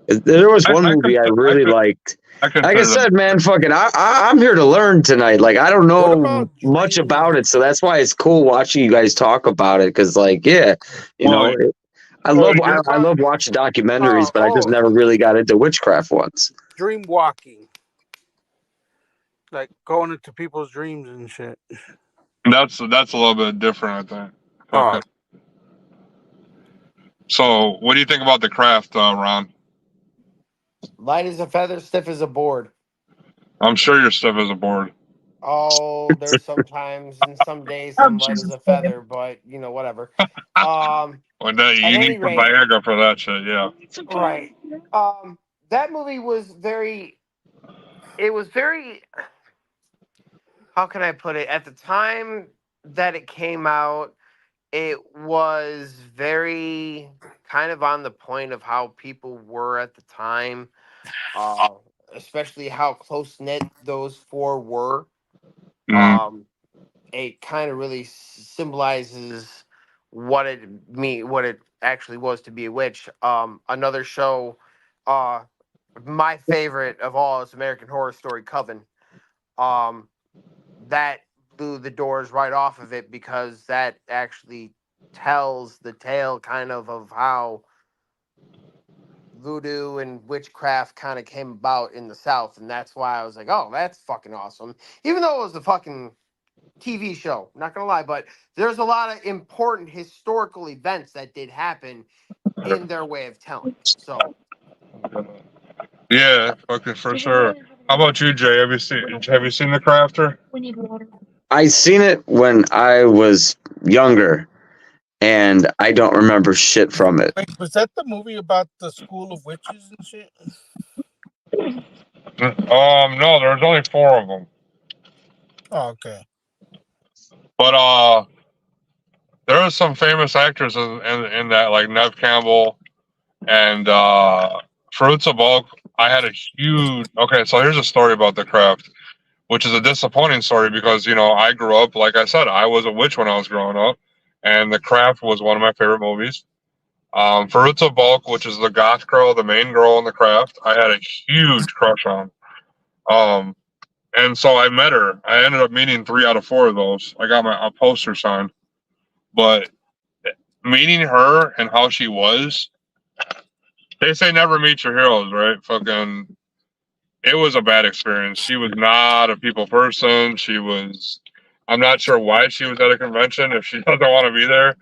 There was one movie I really liked. Like I said, man, fucking, I'm here to learn tonight. Like, I don't know much about it, so that's why it's cool watching you guys talk about it. Because, like, yeah, I love watching documentaries, but I just never really got into witchcraft ones.
Dream walking, like going into people's dreams and shit.
That's a little bit different, I think. Okay. So, what do you think about the craft, Ron?
Light as a feather, stiff as a board.
I'm sure you're stiff as a board.
Oh, there's sometimes and some days I'm light as a feather, but whatever.
Well, you need some Viagra for that shit, yeah.
Right. that movie was very. It was very. How can I put it? At the time that it came out, it was very kind of on the point of how people were at the time, uh, especially how close knit those four were.
Mm.
It kind of really symbolizes what it actually was to be a witch. Another show, uh, my favorite of all is American Horror Story Coven. Um, that blew the doors right off of it because that actually tells the tale kind of how voodoo and witchcraft kind of came about in the South, and that's why I was like, oh, that's fucking awesome. Even though it was a fucking TV show, not gonna lie, but there's a lot of important historical events that did happen in their way of telling. So
Yeah, fucking for sure. How about you, Jay? Have you seen The Crafter?
We need water.
I seen it when I was younger, and I don't remember shit from it.
Wait, was that the movie about the school of witches and shit?
No, there's only 4 of them.
Oh, okay.
But there are some famous actors in that, like Nev Campbell and Fruits of Bulk. I had a huge. Okay, so here's a story about The Craft, which is a disappointing story because I grew up, like I said, I was a witch when I was growing up, and The Craft was one of my favorite movies. Fruits of Bulk, which is the goth girl, the main girl in The Craft, I had a huge crush on. And so I met her. I ended up meeting 3 out of 4 of those. I got a poster signed, but meeting her and how she was, they say never meet your heroes, right? Fucking, it was a bad experience. She was not a people person. I'm not sure why she was at a convention if she doesn't want to be there.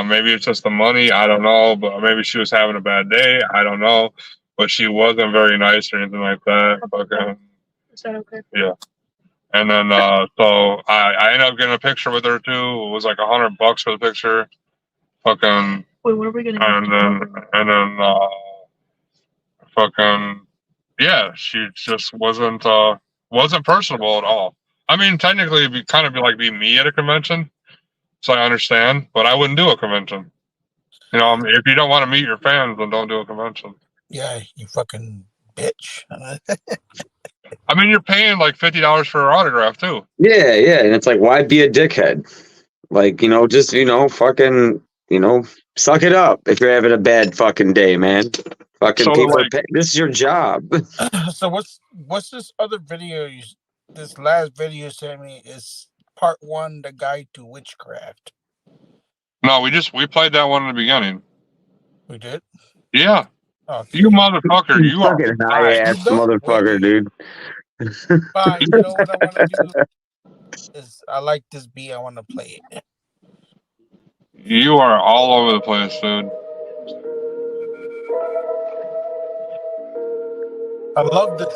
Maybe it's just the money. I don't know, but maybe she was having a bad day. I don't know, but she wasn't very nice or anything like that. Fucking,
Is that okay?
yeah. And then, so I ended up getting a picture with her too. It was like $100 for the picture. Fucking,
Wait, what are we gonna
fucking, yeah, she just wasn't personable at all. I mean, technically, it'd be like being me at a convention, so I understand, but I wouldn't do a convention. If you don't want to meet your fans, then don't do a convention.
Yeah, you fucking bitch.
I mean, you're paying like $50 for her autograph too.
Yeah, and it's like, why be a dickhead? Like, just fucking, suck it up if you're having a bad fucking day, man. Fucking
So,
people,
like,
this is your job.
So what's this other video? This last video you sent me is part 1, the guide to witchcraft.
No, we played that one in the beginning.
We did.
Yeah.
Okay.
You motherfucker, you are
fucking high ass motherfucker, dude.
Fine. You know what I want to do is I like this beat. I want to play it.
You are all over the place, dude.
I love this.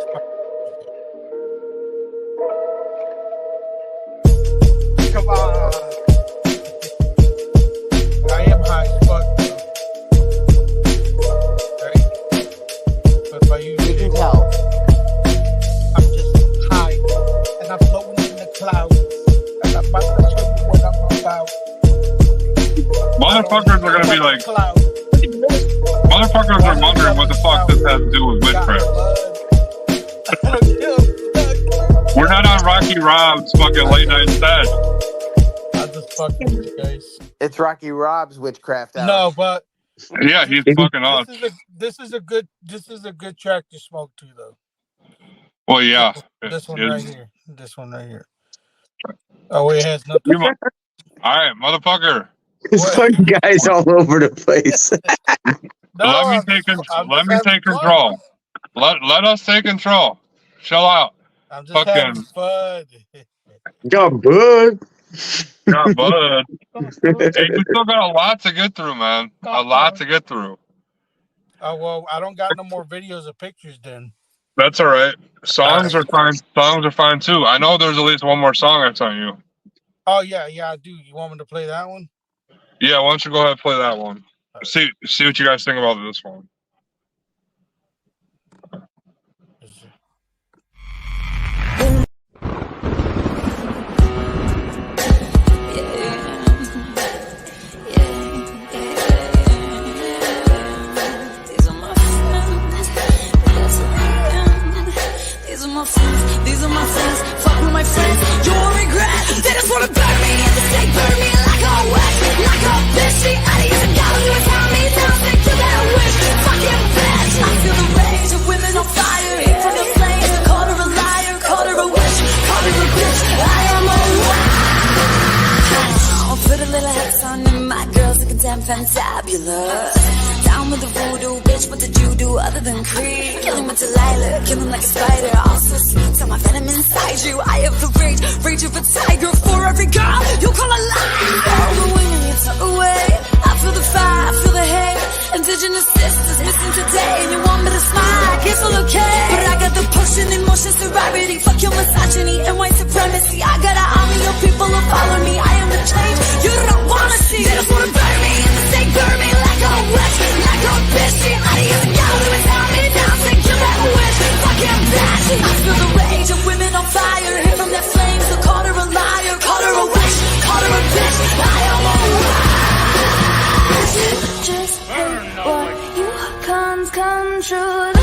Come on. I am high as fuck. Right? But if I use
you can tell.
I'm just high and I'm floating in the clouds. And I'm about to show you what I'm about.
Motherfuckers are gonna be like, motherfuckers are wondering what the fuck this has to do with witchcraft. We're not on Rocky Rob's fucking late night stash.
I just fucking with you guys.
It's Rocky Rob's witchcraft hour.
No, but
Yeah, he's fucking us.
This is a good track to smoke to though.
Well, yeah.
This one right here. This one right here. Oh, it has nothing.
All right, motherfucker.
This fucking guy's all over the place.
Let me take control. Let us take control. Chill out.
I'm just having fun.
Got bud.
Got bud. Hey, we still got a lot to get through, man. A lot to get through.
Oh well, I don't got no more videos or pictures then.
That's all right. Songs are fine. Songs are fine too. I know there's at least one more song I sent you.
Oh yeah, I do. You want me to play that one?
Yeah, why don't you go ahead and play that one? See what you guys think about this one.
fantabulous. Down with the voodoo, bitch, what did you do other than creep? Killing with Delilah, killing like a spider. Also sweet, tell my venom inside you. I have the rage of a tiger. For every girl you call a lie. All the women you took away, I feel the fire, I feel the hate. Indigenous sisters missing today, and you want me to smile, I guess all okay. But I got the potion, emotion, sorority. Fuck your misogyny and white supremacy. I got an army of people who follow me. I am the change you don't wanna see. They just wanna burn me in the stake, burn me like a witch, like a bitch. The audience yell to it, tell me down, say kill that witch. Fucking bitch. I feel the rage of women on fire, hit from their flames. So call her a liar, call her a witch, call her a bitch. I am a witch. Just hate what you can't control.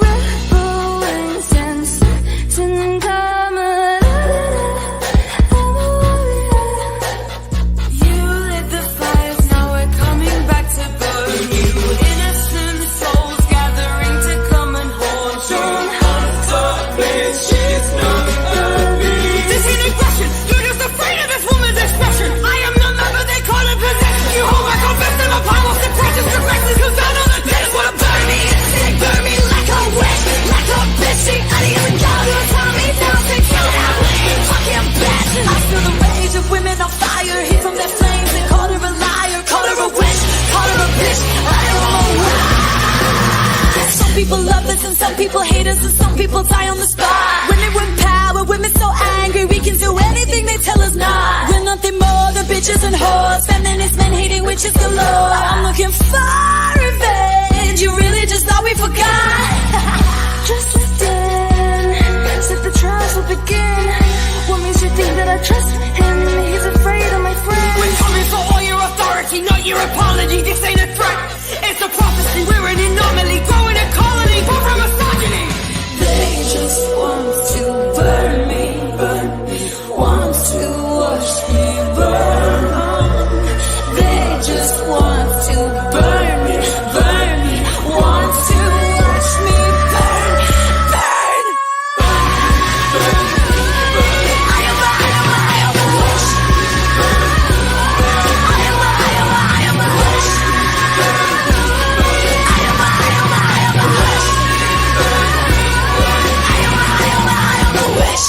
Rebel wings and certain common. I'm a warrior. You lit the fires, now we're coming back to burn you. Innocent souls gathering to come and haunt you. She's not this ain't aggression. You're just afraid of this woman's expression. I am the member they call it possession. You hold my confess in my power, suppression, suppression. Cause I know that they just wanna burn me. They burn me like a witch, like a bitch. The audience and God will tell me down, say kill that witch. Fucking bitch. I feel the rage of women on fire, heat from their flames. They call her a liar, call her a witch, call her a bitch. I am a witch. Some people love us and some people hate us and some people die on the spot. Women with power, women so angry, we can do anything they tell us not. We're nothing more than bitches and whores, feminist men hating witches galore. I'm looking for revenge, you really just thought we forgot. Just listen, said the trials will begin. What makes you think that I trust him? He's afraid of my friend. We're coming for all your authority, not your apology. This ain't a threat, it's a prophecy. We're an anomaly, growing a colony, far from misogyny. They just want to burn me, want to watch me burn. They just want to burn me, want to watch me burn. I am a witch. I am a witch.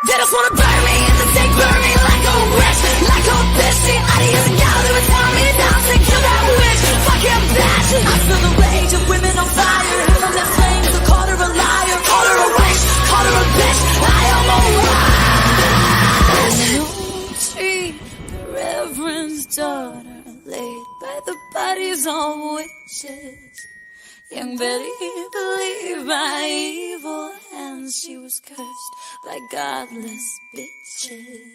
They just wanna burn me in the stake, burn me like a witch, like a bitch. The audience and God will tell me down, say kill that witch, fucking bitch. I feel the rage of women on fire, hit from their flames. So call her a liar, call her a witch, call her a bitch. I am a witch. Tree, the reverend's daughter, laid by the bodies of witches. Young Betty believed by evil hands, she was cursed by godless bitches.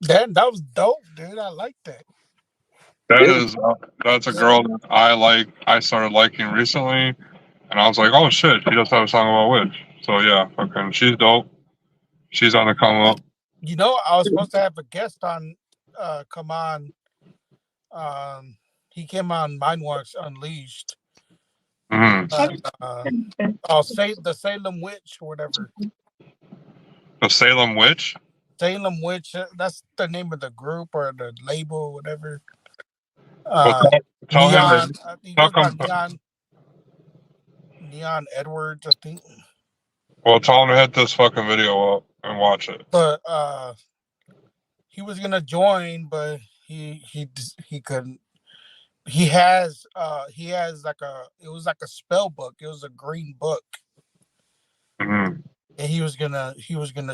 That was dope, dude. I like that.
That's a girl that I started liking recently, and I was like, oh shit, she does have a song about witch. So yeah, fucking, she's dope. She's on the come up.
You know, I was supposed to have a guest on, come on. He came on Mindworks Unleashed. I'll say the Salem Witch or whatever.
The Salem Witch?
Salem Witch, that's the name of the group or the label or whatever.
Tell
Neon,
him
he goes by Neon Edwards, I think.
Well, tell him to hit this fucking video up and watch it.
But he was gonna join, but he couldn't. He has like it was like a spell book. It was a green book.
Mm-hmm.
And he was gonna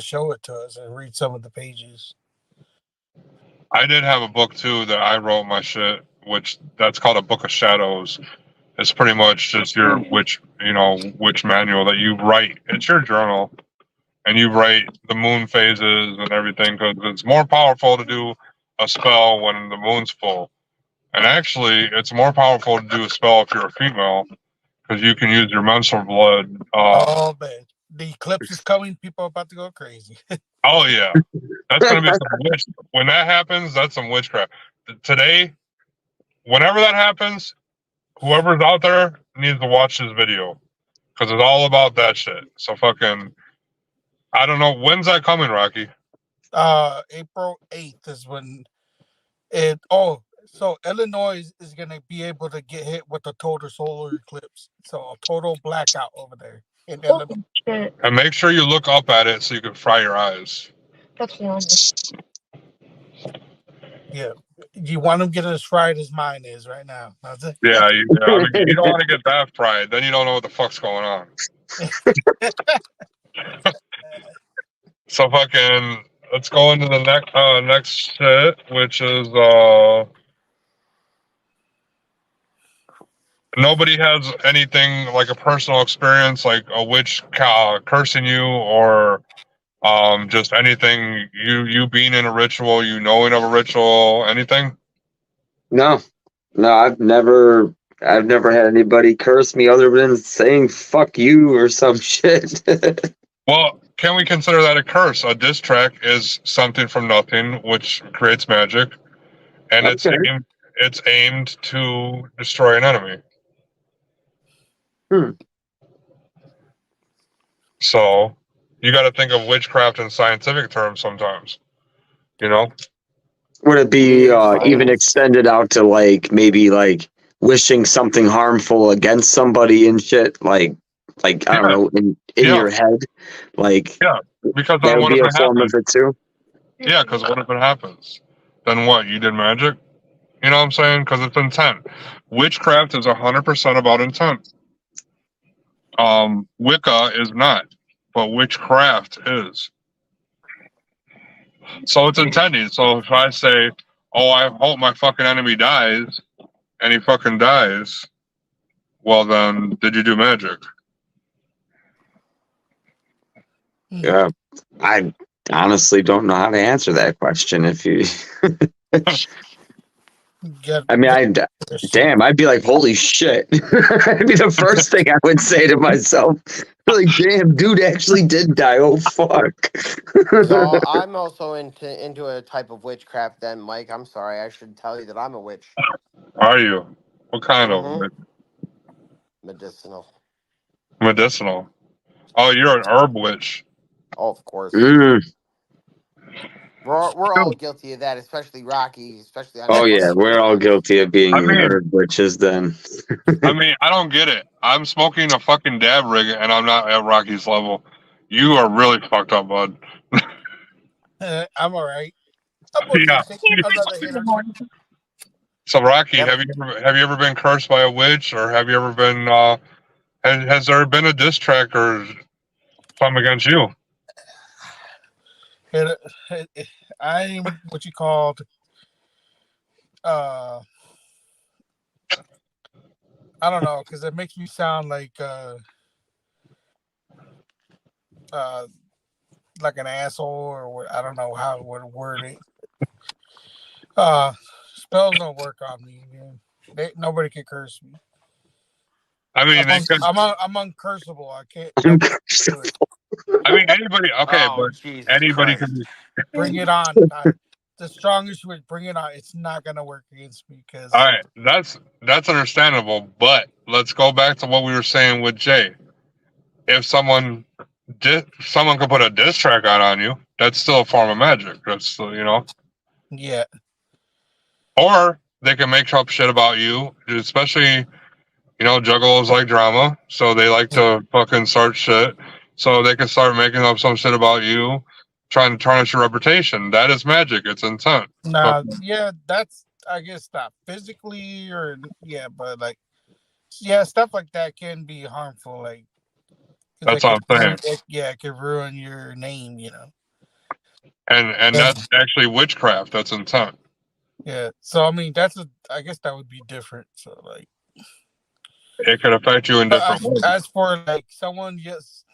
show it to us and read some of the pages.
I did have a book too that I wrote my shit, which that's called a Book of Shadows. It's pretty much just your witch manual that you write. It's your journal, and you write the moon phases and everything, because it's more powerful to do a spell when the moon's full. And actually, it's more powerful to do a spell if you're a female, because you can use your menstrual blood.
Oh man, the eclipse is coming. People are about to go crazy.
Oh yeah, that's gonna be some witch. When that happens, that's some witchcraft. Today, whenever that happens, whoever's out there needs to watch this video, because it's all about that shit. So fucking, I don't know. When's that coming, Rocky?
April 8th is when it. Oh, so Illinois is gonna be able to get hit with a total solar eclipse. So a total blackout over there in Illinois.
Shit,
And make sure you look up at it so you can fry your eyes.
that's horrible.
Yeah, you want him getting as fried as mine is right now. That's it.
Yeah, I mean, you don't want to get that fried. Then you don't know what the fuck's going on. So fucking, let's go into the next shit, which is nobody has anything like a personal experience, like a witch cursing you, or just anything you being in a ritual, you knowing of a ritual, anything.
No, I've never had anybody curse me other than saying "fuck you" or some shit.
Well, can we consider that a curse? A diss track is something from nothing, which creates magic, and
Okay.
it's aimed to destroy an enemy. So you got to think of witchcraft in scientific terms sometimes. You know?
Would it be
Weird
even
science.
extended out to like maybe like wishing something harmful against somebody and shit? Like I don't know, in
Yeah.
your head, like
Yeah, because
that
then
would
what
be
if
a
it
form of
happens?
it too.
Yeah, because what if it happens? Then what? You did magic? You know what I'm saying? Because it's intent. Witchcraft is 100% about intent. Wicca is not, but witchcraft is. So it's intended. So if I say, "Oh, I hope my fucking enemy dies," and he fucking dies, well then, did you do magic?
Yeah, I honestly don't know how to answer that question. If you, I mean, damn, I'd be like, holy shit. That'd be the first thing I would say to myself. Like, damn, dude actually did die. Oh, fuck.
So I'm also into a type of witchcraft. Then, Mike, I'm sorry, I should tell you that I'm a witch.
Are you? What kind of
Medicinal.
medicinal? Oh, you're an herb witch.
Oh, of course.
Mm.
We're all guilty of that, especially Rocky, especially on
Oh,
his
yeah, we're all guilty of being herb witches then.
I mean, I don't get it. I'm smoking a fucking dab rig and I'm not at Rocky's level. You are really fucked up, bud.
I'm all right.
Yeah. So, Rocky, have you ever been cursed by a witch, or have you ever been? Has there been a diss track or something against you?
I'm what you called. I don't know, because it makes me sound like an asshole, or I don't know how to word it. Spells don't work on me, man. Nobody can curse me.
I mean,
I'm uncursable. I can't.
I mean, anybody. Okay,
Oh,
but
Jesus
anybody
Christ.
can.
Bring it on. The strongest would bring it on. It's not gonna work against me because.
All right, that's understandable. But let's go back to what we were saying with Jay. If someone could put a diss track on you, that's still a form of magic. That's still,
Yeah.
Or they can make up shit about you, especially, juggalos like drama, so they like to fucking start shit. So they can start making up some shit about you, trying to tarnish your reputation. That is magic. It's intent.
Nah, yeah, that's, I guess, not physically but like, stuff like that can be harmful. Like,
that's all I'm saying.
It can ruin your name,
And that's actually witchcraft. That's intent.
Yeah. So I mean, I guess that would be different. So like,
it could affect you in different ways.
As for like someone just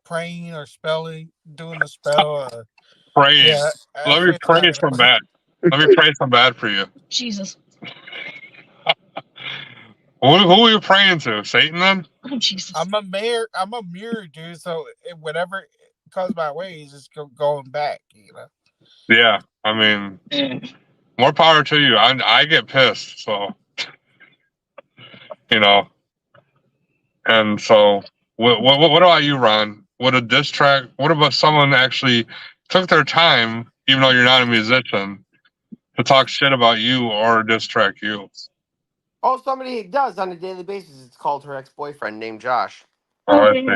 praying or spelling, doing a spell.
Praying. Yeah, let me pray some bad. Let me pray some bad for you.
Jesus.
Who are you praying to? Satan then?
Oh, Jesus.
I'm a mirror, dude. So whatever comes my way is just going back,
Yeah, I mean, more power to you. I get pissed, so and so what about you, Ron? would a diss track? What if someone actually took their time, even though you're not a musician, to talk shit about you or diss track you?
Oh, somebody does on a daily basis. It's called her ex-boyfriend named Josh.
Oh, I see.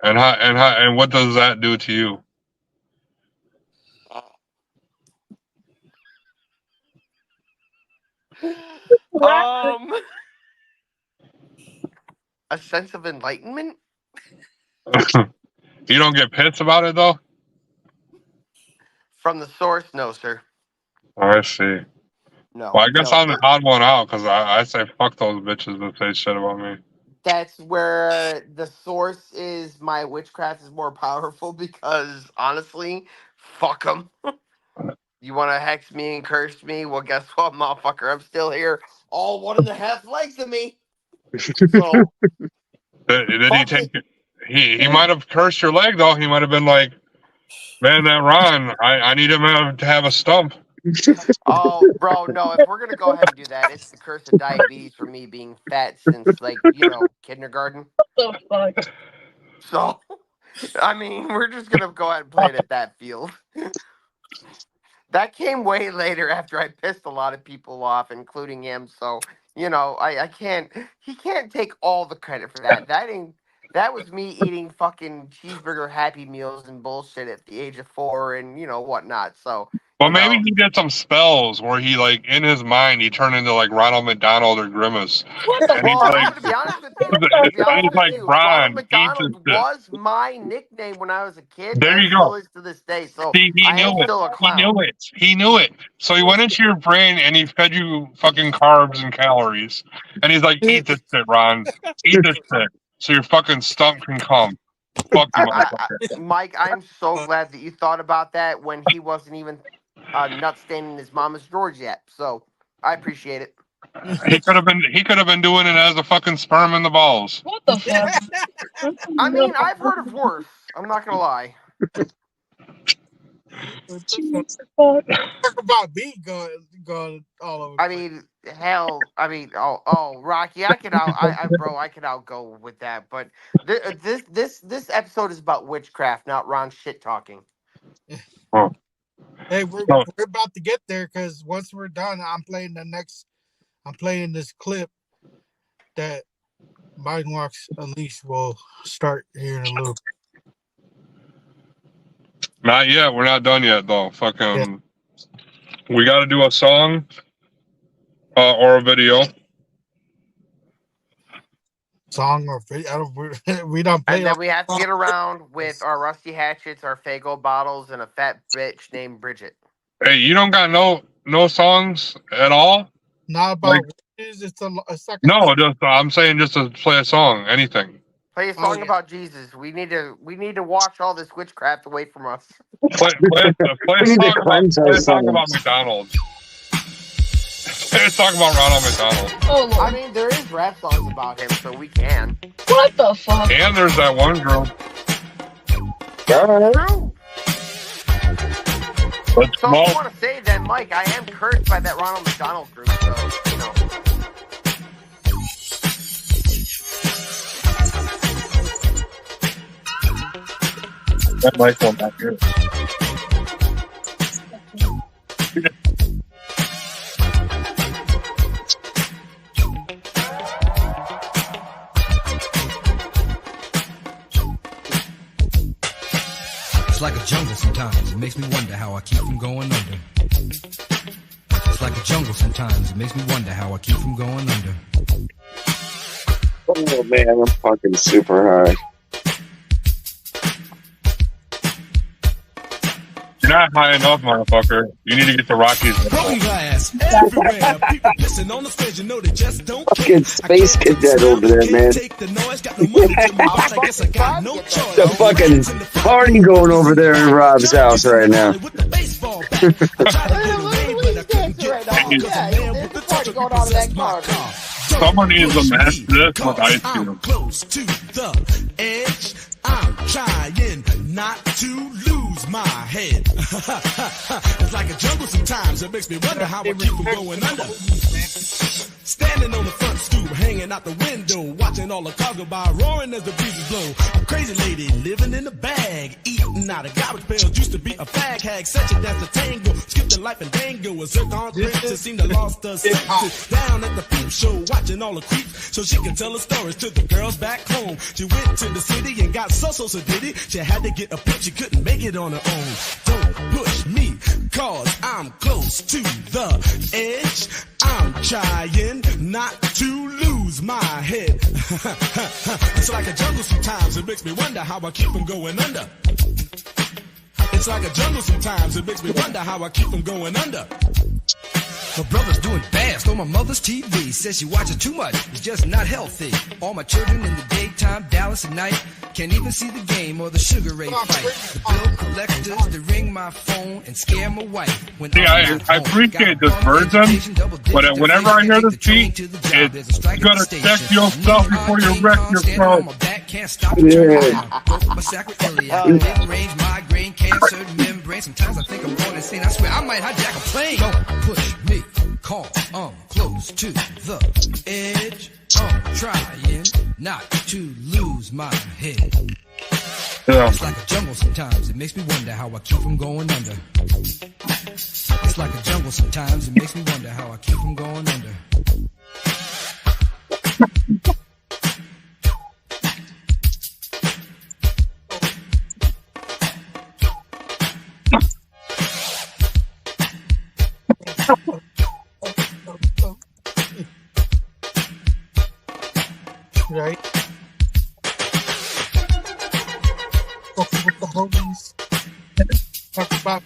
And what does that do to you?
A sense of enlightenment.
You don't get pissed about it though?
From the source, no, sir.
Oh, I see.
No.
Well, I guess
no,
I'm the odd one out because I say fuck those bitches that say shit about me.
That's where the source is. My witchcraft is more powerful because honestly, fuck them. You want to hex me and curse me? Well, guess what, motherfucker? I'm still here. All 1.5 legs of me. So,
Did he take it? He might have cursed your leg though. He might have been like, man, that Ron, I need him to have a stump.
oh, bro, no. If we're gonna go ahead and do that, it's the curse of diabetes for me being fat since kindergarten.
What the fuck?
So, I mean, we're just gonna go ahead and play it at that field. That came way later after I pissed a lot of people off, including him. So, I can't. He can't take all the credit for that. That was me eating fucking cheeseburger Happy Meals and bullshit at the age of 4 and whatnot. So.
Well, maybe he did some spells where he, like, in his mind, he turned into, like, Ronald McDonald or Grimace.
What the fuck?
To be honest with you,
Ron,
Ronald McDonald was my nickname when I was a kid.
There you go.
Still is to this day. So
he
I am
knew
still a clown.
He knew it. So he went into your brain and he fed you fucking carbs and calories. And he's like, eat this shit, Ron. Eat this shit. So your fucking stump can come. Fuck you, motherfucker.
Mike, I'm so glad that you thought about that when he wasn't even nut standing in his mama's drawers yet. So I appreciate it.
He could have been doing it as a fucking sperm in the balls.
What the fuck?
I mean, I've heard of worse. I'm not gonna lie.
Talk about me going all over.
I mean, hell. I mean, Rocky, I could outgo with that. But this episode is about witchcraft, not Ron shit talking.
Oh.
Hey, we're about to get there because once we're done, I'm playing this clip that Biden Walks Unleashed will start here in a little bit.
Not yet. We're not done yet, though. Fucking, we got to do a song or a video.
Song or video? We don't play.
And then we have to get around with our rusty hatchets, our Faygo bottles, and a fat bitch named Bridget.
Hey, you don't got no songs at all?
Not about witches. It's a second.
No, I'm saying just to play a song, anything.
Play a song about Jesus. We need to wash all this witchcraft away from us.
Play a song about McDonald's. Let's talk about Ronald McDonald.
Oh, Lord.
I mean, there is rap songs about him, so we can.
What the fuck?
And there's that one girl.
True.
Let's
So I want to say then, Mike, I am cursed by that Ronald McDonald group, so,
That mic won't back here.
It's like a jungle sometimes. It makes me wonder how I keep from going under. It's like a jungle sometimes. It makes me wonder how I keep from going under.
Oh man, I'm fucking super high.
You're not high enough, motherfucker. You need to get the Rockies.
Broken glass everywhere. People listen on the stage, you know they just don't care.
Fucking space cadet over there, man. The fucking party going over there in Rob's house right now.
Someone needs to match this with ice cream.
Close to the edge. I'm trying not to lose my head. It's like a jungle sometimes. It makes me wonder how I keep from going under. Standing on the front stoop, hanging out the window, watching all the cars go by, roaring as the breezes blow. A crazy lady living in a bag, eating out of garbage pails, used to be a fag hag, such a dance to tango, skipped the life and dango, a zircon princess seemed to lost her senses. Down at the peep show, watching all the creeps, so she could tell her stories to the girls back home. She went to the city and got so did it. She had to get a pitch, she couldn't make it on her own. Don't push me, cause I'm close to the edge. I'm trying not to lose my head. It's like a jungle sometimes, it makes me wonder how I keep from going under. It's like a jungle sometimes, it makes me wonder how I keep from going under. My brother's doing bad, stole my mother's TV. Says she watches too much, it's just not healthy. All my children in the daytime, Dallas at night. Can't even see the game or the Sugar Ray fight. The bill collectors, they ring my phone and scare my wife. When
I appreciate this version, but whenever I hear this beat, you gotta check yourself before you wreck your phone.
Can't stop it, yeah. Broke my sacroiliac, range, migraine, cancer, membrane. Sometimes I think I'm going insane. I swear I might hijack a plane. Don't push me, call, close to the edge. Trying not to lose my head. Yeah. It's like a jungle sometimes. It makes me wonder how I keep from going under. It's like a jungle sometimes. It makes me wonder how I keep from going under.
Right? Talking with the homies. Talk about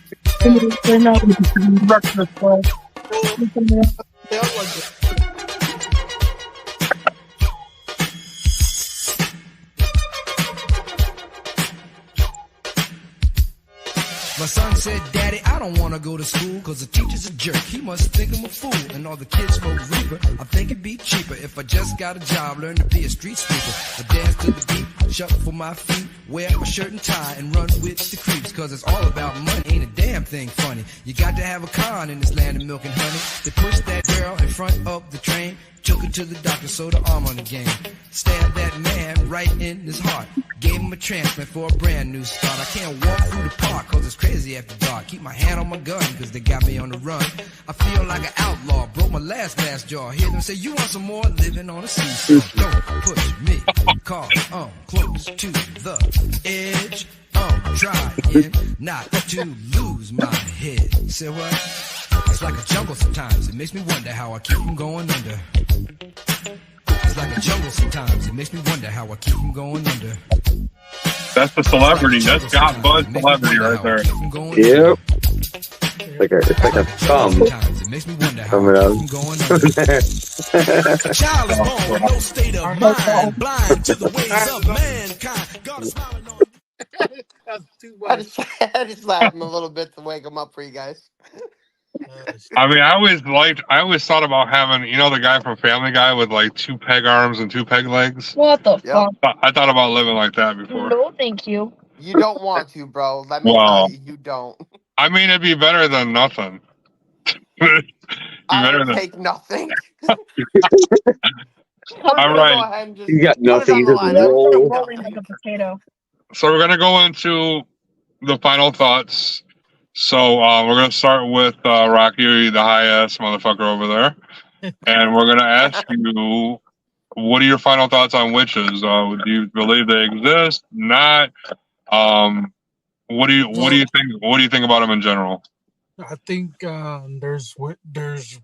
My son said, Daddy, I don't want to go to school because the teacher's a jerk. He must think I'm a fool and all the kids smoke reefer. I think it'd be cheaper if I just got a job, learn to be a street sweeper. I dance to the beat, shuffle my feet, wear my shirt and tie and run with the creeps because it's all about money. Ain't a damn thing funny. You got to have a con in this land of milk and honey. They pushed that girl in front of the train, took her to the doctor, sewed her arm on the game. Stabbed that man right in his heart. Gave him a transplant for a brand new start. I can't walk through the park cause it's crazy after dark. Keep my hand on my gun cause they got me on the run. I feel like an outlaw, broke my last jaw. Hear them say, you want some more? Living on a seesaw. Don't push me, cause I'm close to the edge. I'm trying not to lose my head. Say what? It's like a jungle sometimes. It makes me wonder how I keep from going under. It's like a jungle sometimes. It makes me wonder how I keep from going under.
That's the celebrity. That's Got Buzz celebrity right there.
Yep. It's like a thumb coming out.
Child is born with no state of mind, blind to the ways of mankind. God is smiling on you.
I just laughed a little bit to wake him up for you guys.
I mean, I always thought about having, you know, the guy from Family Guy with like 2 peg arms and 2 peg legs.
What the fuck?
I thought about living like that before.
No, thank you.
You don't want to, bro. Let me tell you, you don't.
I mean, it'd be better than nothing.
I would take nothing.
All right.
You got nothing. You just roll.
Like a potato.
So we're gonna go into the final thoughts. So we're gonna start with Rocky, the high ass motherfucker over there, and we're gonna ask you, what are your final thoughts on witches? Do you believe they exist? Not. What do you think? What do you think about them in general?
I think there's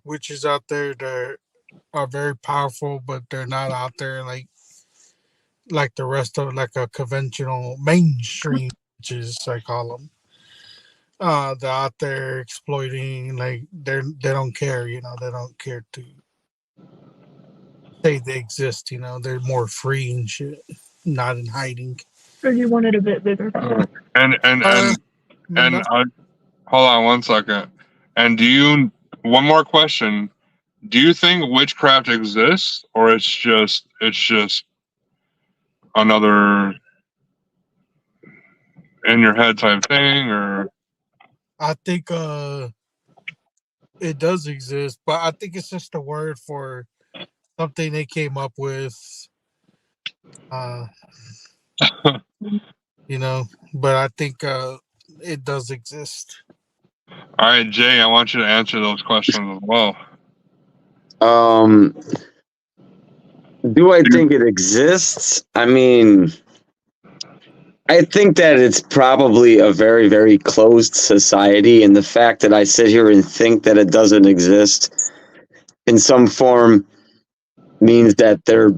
witches out there that are very powerful, but they're not out there like the rest of like a conventional mainstream witches, I call them. They're out there exploiting, like they don't care, you know, they don't care to say they exist, you know, they're more free and shit, not in hiding.
Or you want it a bit bigger?
And hold on one second. And one more question. Do you think witchcraft exists, or it's just another in your head type thing? Or
I think it does exist, but I think it's just a word for something they came up with. But I think it does exist.
All right, Jay, I want you to answer those questions as well.
Do I think it exists? I mean, I think that it's probably a very, very closed society, and the fact that I sit here and think that it doesn't exist in some form means that they're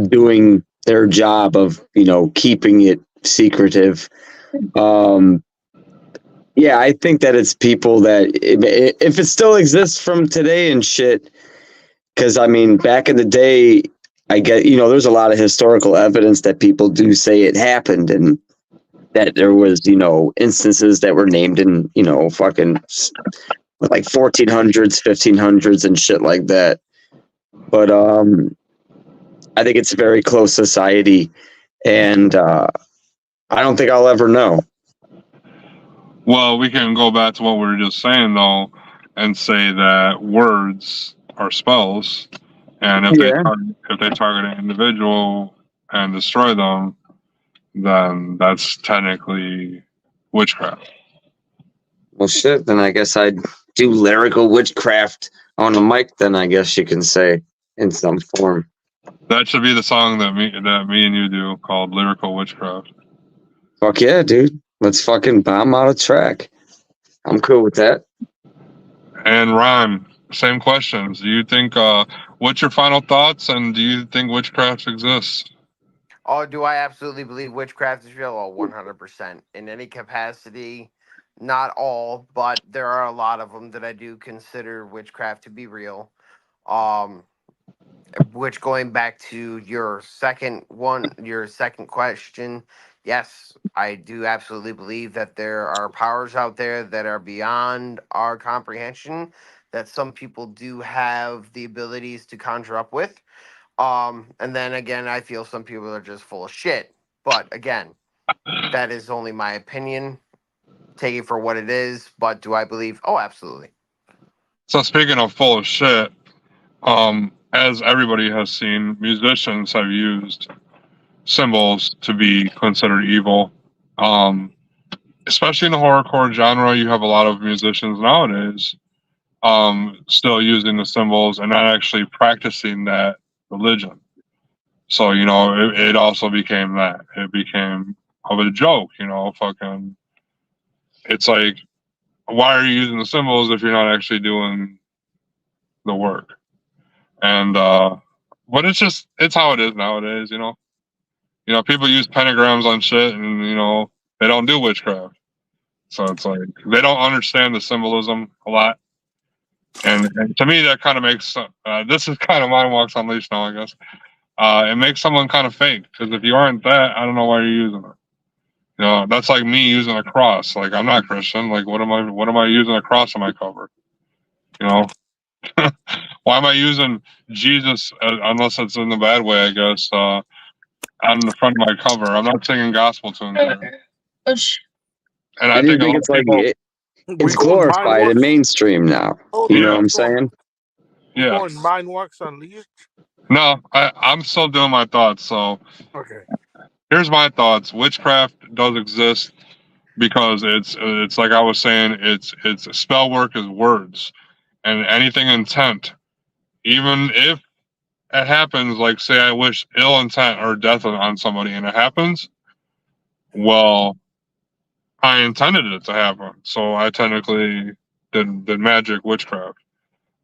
doing their job of, keeping it secretive. Yeah, I think that it's people that, if it still exists from today and shit, because I mean, back in the day, I get, there's a lot of historical evidence that people do say it happened, and that there was, instances that were named in, fucking like 1400s, 1500s and shit like that. But I think it's a very close society, and I don't think I'll ever know.
Well, we can go back to what we were just saying, though, and say that words are spells, and if they target an individual and destroy them, then that's technically witchcraft.
Well, shit, then I guess I'd do lyrical witchcraft on the mic, then I guess you can say, in some form.
That should be the song that me and you do, called Lyrical Witchcraft.
Fuck yeah, dude. Let's fucking bomb out a track. I'm cool with that.
And Ron, same questions. Do you think, what's your final thoughts, and do you think witchcraft exists?
Oh, do I absolutely believe witchcraft is real? Oh, 100%. In any capacity. Not all, but there are a lot of them that I do consider witchcraft to be real. Which, going back to your second question, yes, I do absolutely believe that there are powers out there that are beyond our comprehension, that some people do have the abilities to conjure up with. And then again, I feel some people are just full of shit. But again, that is only my opinion. Take it for what it is. But do I believe? Oh, absolutely.
So speaking of full of shit, as everybody has seen, musicians have used symbols to be considered evil. Especially in the horrorcore genre, you have a lot of musicians nowadays still using the symbols and not actually practicing that religion. So, it also became that. It became of a joke, fucking. It's like, why are you using the symbols if you're not actually doing the work? And, but it's how it is nowadays, people use pentagrams on shit and, they don't do witchcraft. So it's like, they don't understand the symbolism a lot. And to me, that kind of makes, this is kind of Mind Walks Unleashed now, I guess. It makes someone kind of fake, because if you aren't that, I don't know why you're using it. That's like me using a cross. Like, I'm not Christian. Like, what am I using a cross on my cover? Why am I using Jesus, unless it's in the bad way, I guess, on the front of my cover? I'm not singing gospel tunes here. And I think
it's like it's glorified and mainstream now. You know what I'm saying?
Yeah.
Going Mind Walks Unleashed?
No, I'm still doing my thoughts. So
okay,
here's my thoughts. Witchcraft does exist because it's like I was saying. It's spell work is words, and anything intent, even if it happens. Like, say I wish ill intent or death on somebody, and it happens. Well, I intended it to happen, so I technically did magic witchcraft.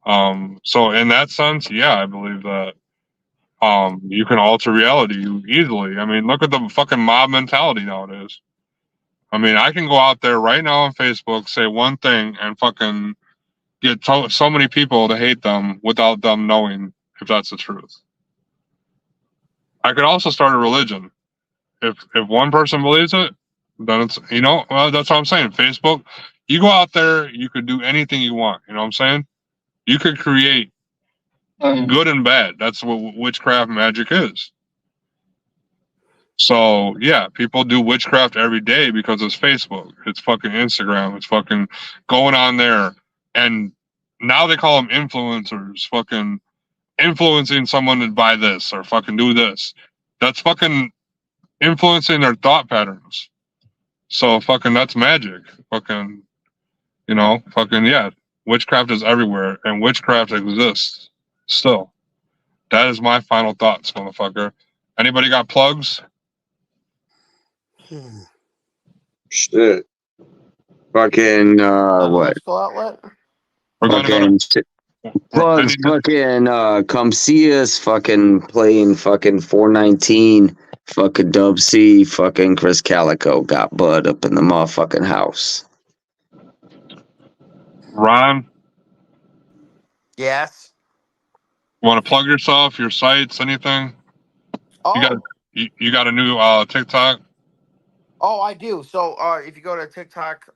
So in that sense, yeah, I believe that you can alter reality easily. I mean, look at the fucking mob mentality nowadays. I mean, I can go out there right now on Facebook, say one thing, and fucking get so many people to hate them without them knowing if that's the truth. I could also start a religion. If one person believes it, then it's, well, that's what I'm saying. Facebook, you go out there, you could do anything you want. You know what I'm saying? You could create good and bad. That's what witchcraft magic is. So yeah, people do witchcraft every day because it's Facebook, it's fucking Instagram, it's fucking going on there, and now they call them influencers, fucking influencing someone to buy this or fucking do this. That's fucking influencing their thought patterns. So fucking that's magic. Fucking, you know, fucking yeah. Witchcraft is everywhere and witchcraft exists still. That is my final thoughts, motherfucker. Anybody got plugs?
Shit. Fucking what?
Musical outlet.
We're gonna go
Fucking
to
plugs. Fucking come see us. Fucking playing fucking 419. Fucking Dub C. Fucking Chris Calico got Bud up in the motherfucking house.
Ron.
Yes.
Want to plug yourself, your sites, anything?
Oh.
You got a new TikTok?
Oh, I do. So if you go to TikTok,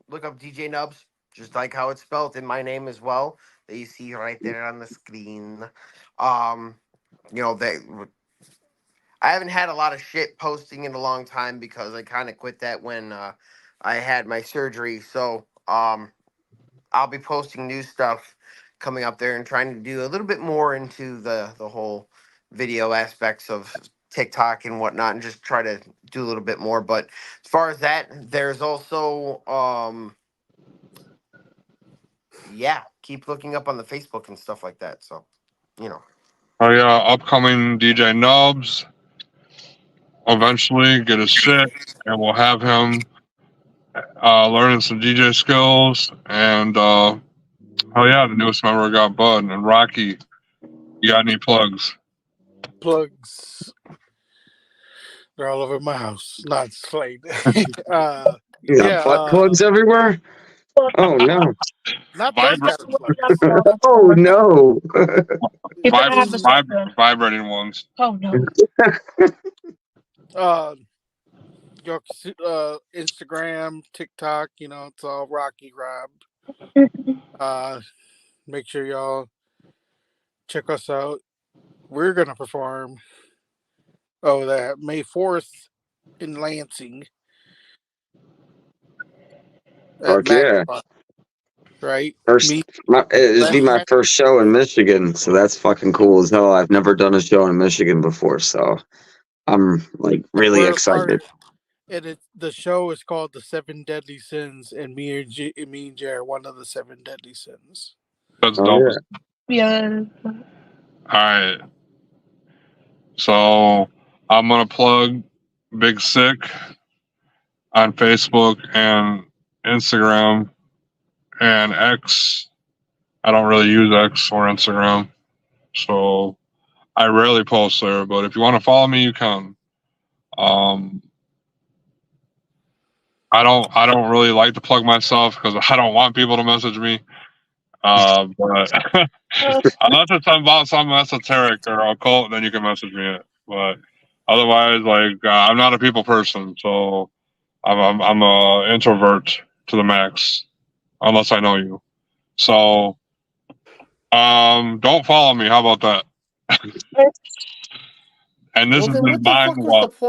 look up DJ Nubs, just like how it's spelled in my name as well, that you see right there on the screen. You know, I haven't had a lot of shit posting in a long time because I kind of quit that when I had my surgery. So I'll be posting new stuff coming up there and trying to do a little bit more into the whole video aspects of TikTok and whatnot, and just try to do a little bit more. But as far as that, there's also yeah, keep looking up on the Facebook and stuff like that. So, you know.
Oh yeah, upcoming DJ Nubs. Eventually get his shit, and we'll have him learning some DJ skills. And oh yeah, the newest member got Bud and Rocky. You got any plugs?
Plugs. They're all over my house. Not Slade.
You got butt plugs everywhere? Oh no.
Not those kind of plugs.
Oh no.
Vibrating ones.
Oh no.
Your Instagram, TikTok, you know, it's all Rocky Rob. Make sure y'all check us out. We're gonna perform that May 4th in Lansing.
Fuck yeah.
Right?
It'd be my first show in Michigan, so that's fucking cool as hell. I've never done a show in Michigan before, so I'm like really excited.
The show is called The 7 Deadly Sins, and me and Jay are one of the 7 deadly sins.
That's dope.
Yeah.
All right. So I'm gonna plug Big Sick on Facebook and Instagram and X. I don't really use X or Instagram, so I rarely post there. But if you want to follow me, you can. I don't really like to plug myself because I don't want people to message me. But unless it's about something esoteric or occult, then you can message me it. But otherwise, like I'm not a people person, so I'm a introvert to the max, unless I know you. So don't follow me. How about that? And this has been Mind Walks.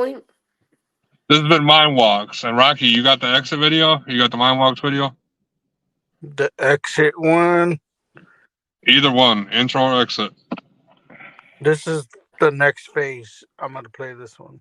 This has been Mind Walks. And Rocky, you got the exit video? You got the Mind Walks video?
The exit one.
Either one, intro or exit.
This is the next phase. I'm gonna play this one.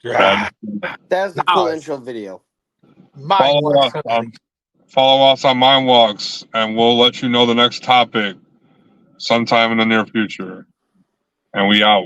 Yeah. That was the cool intro video.
Follow us on Mind Walks, and we'll let you know the next topic sometime in the near future. And we out.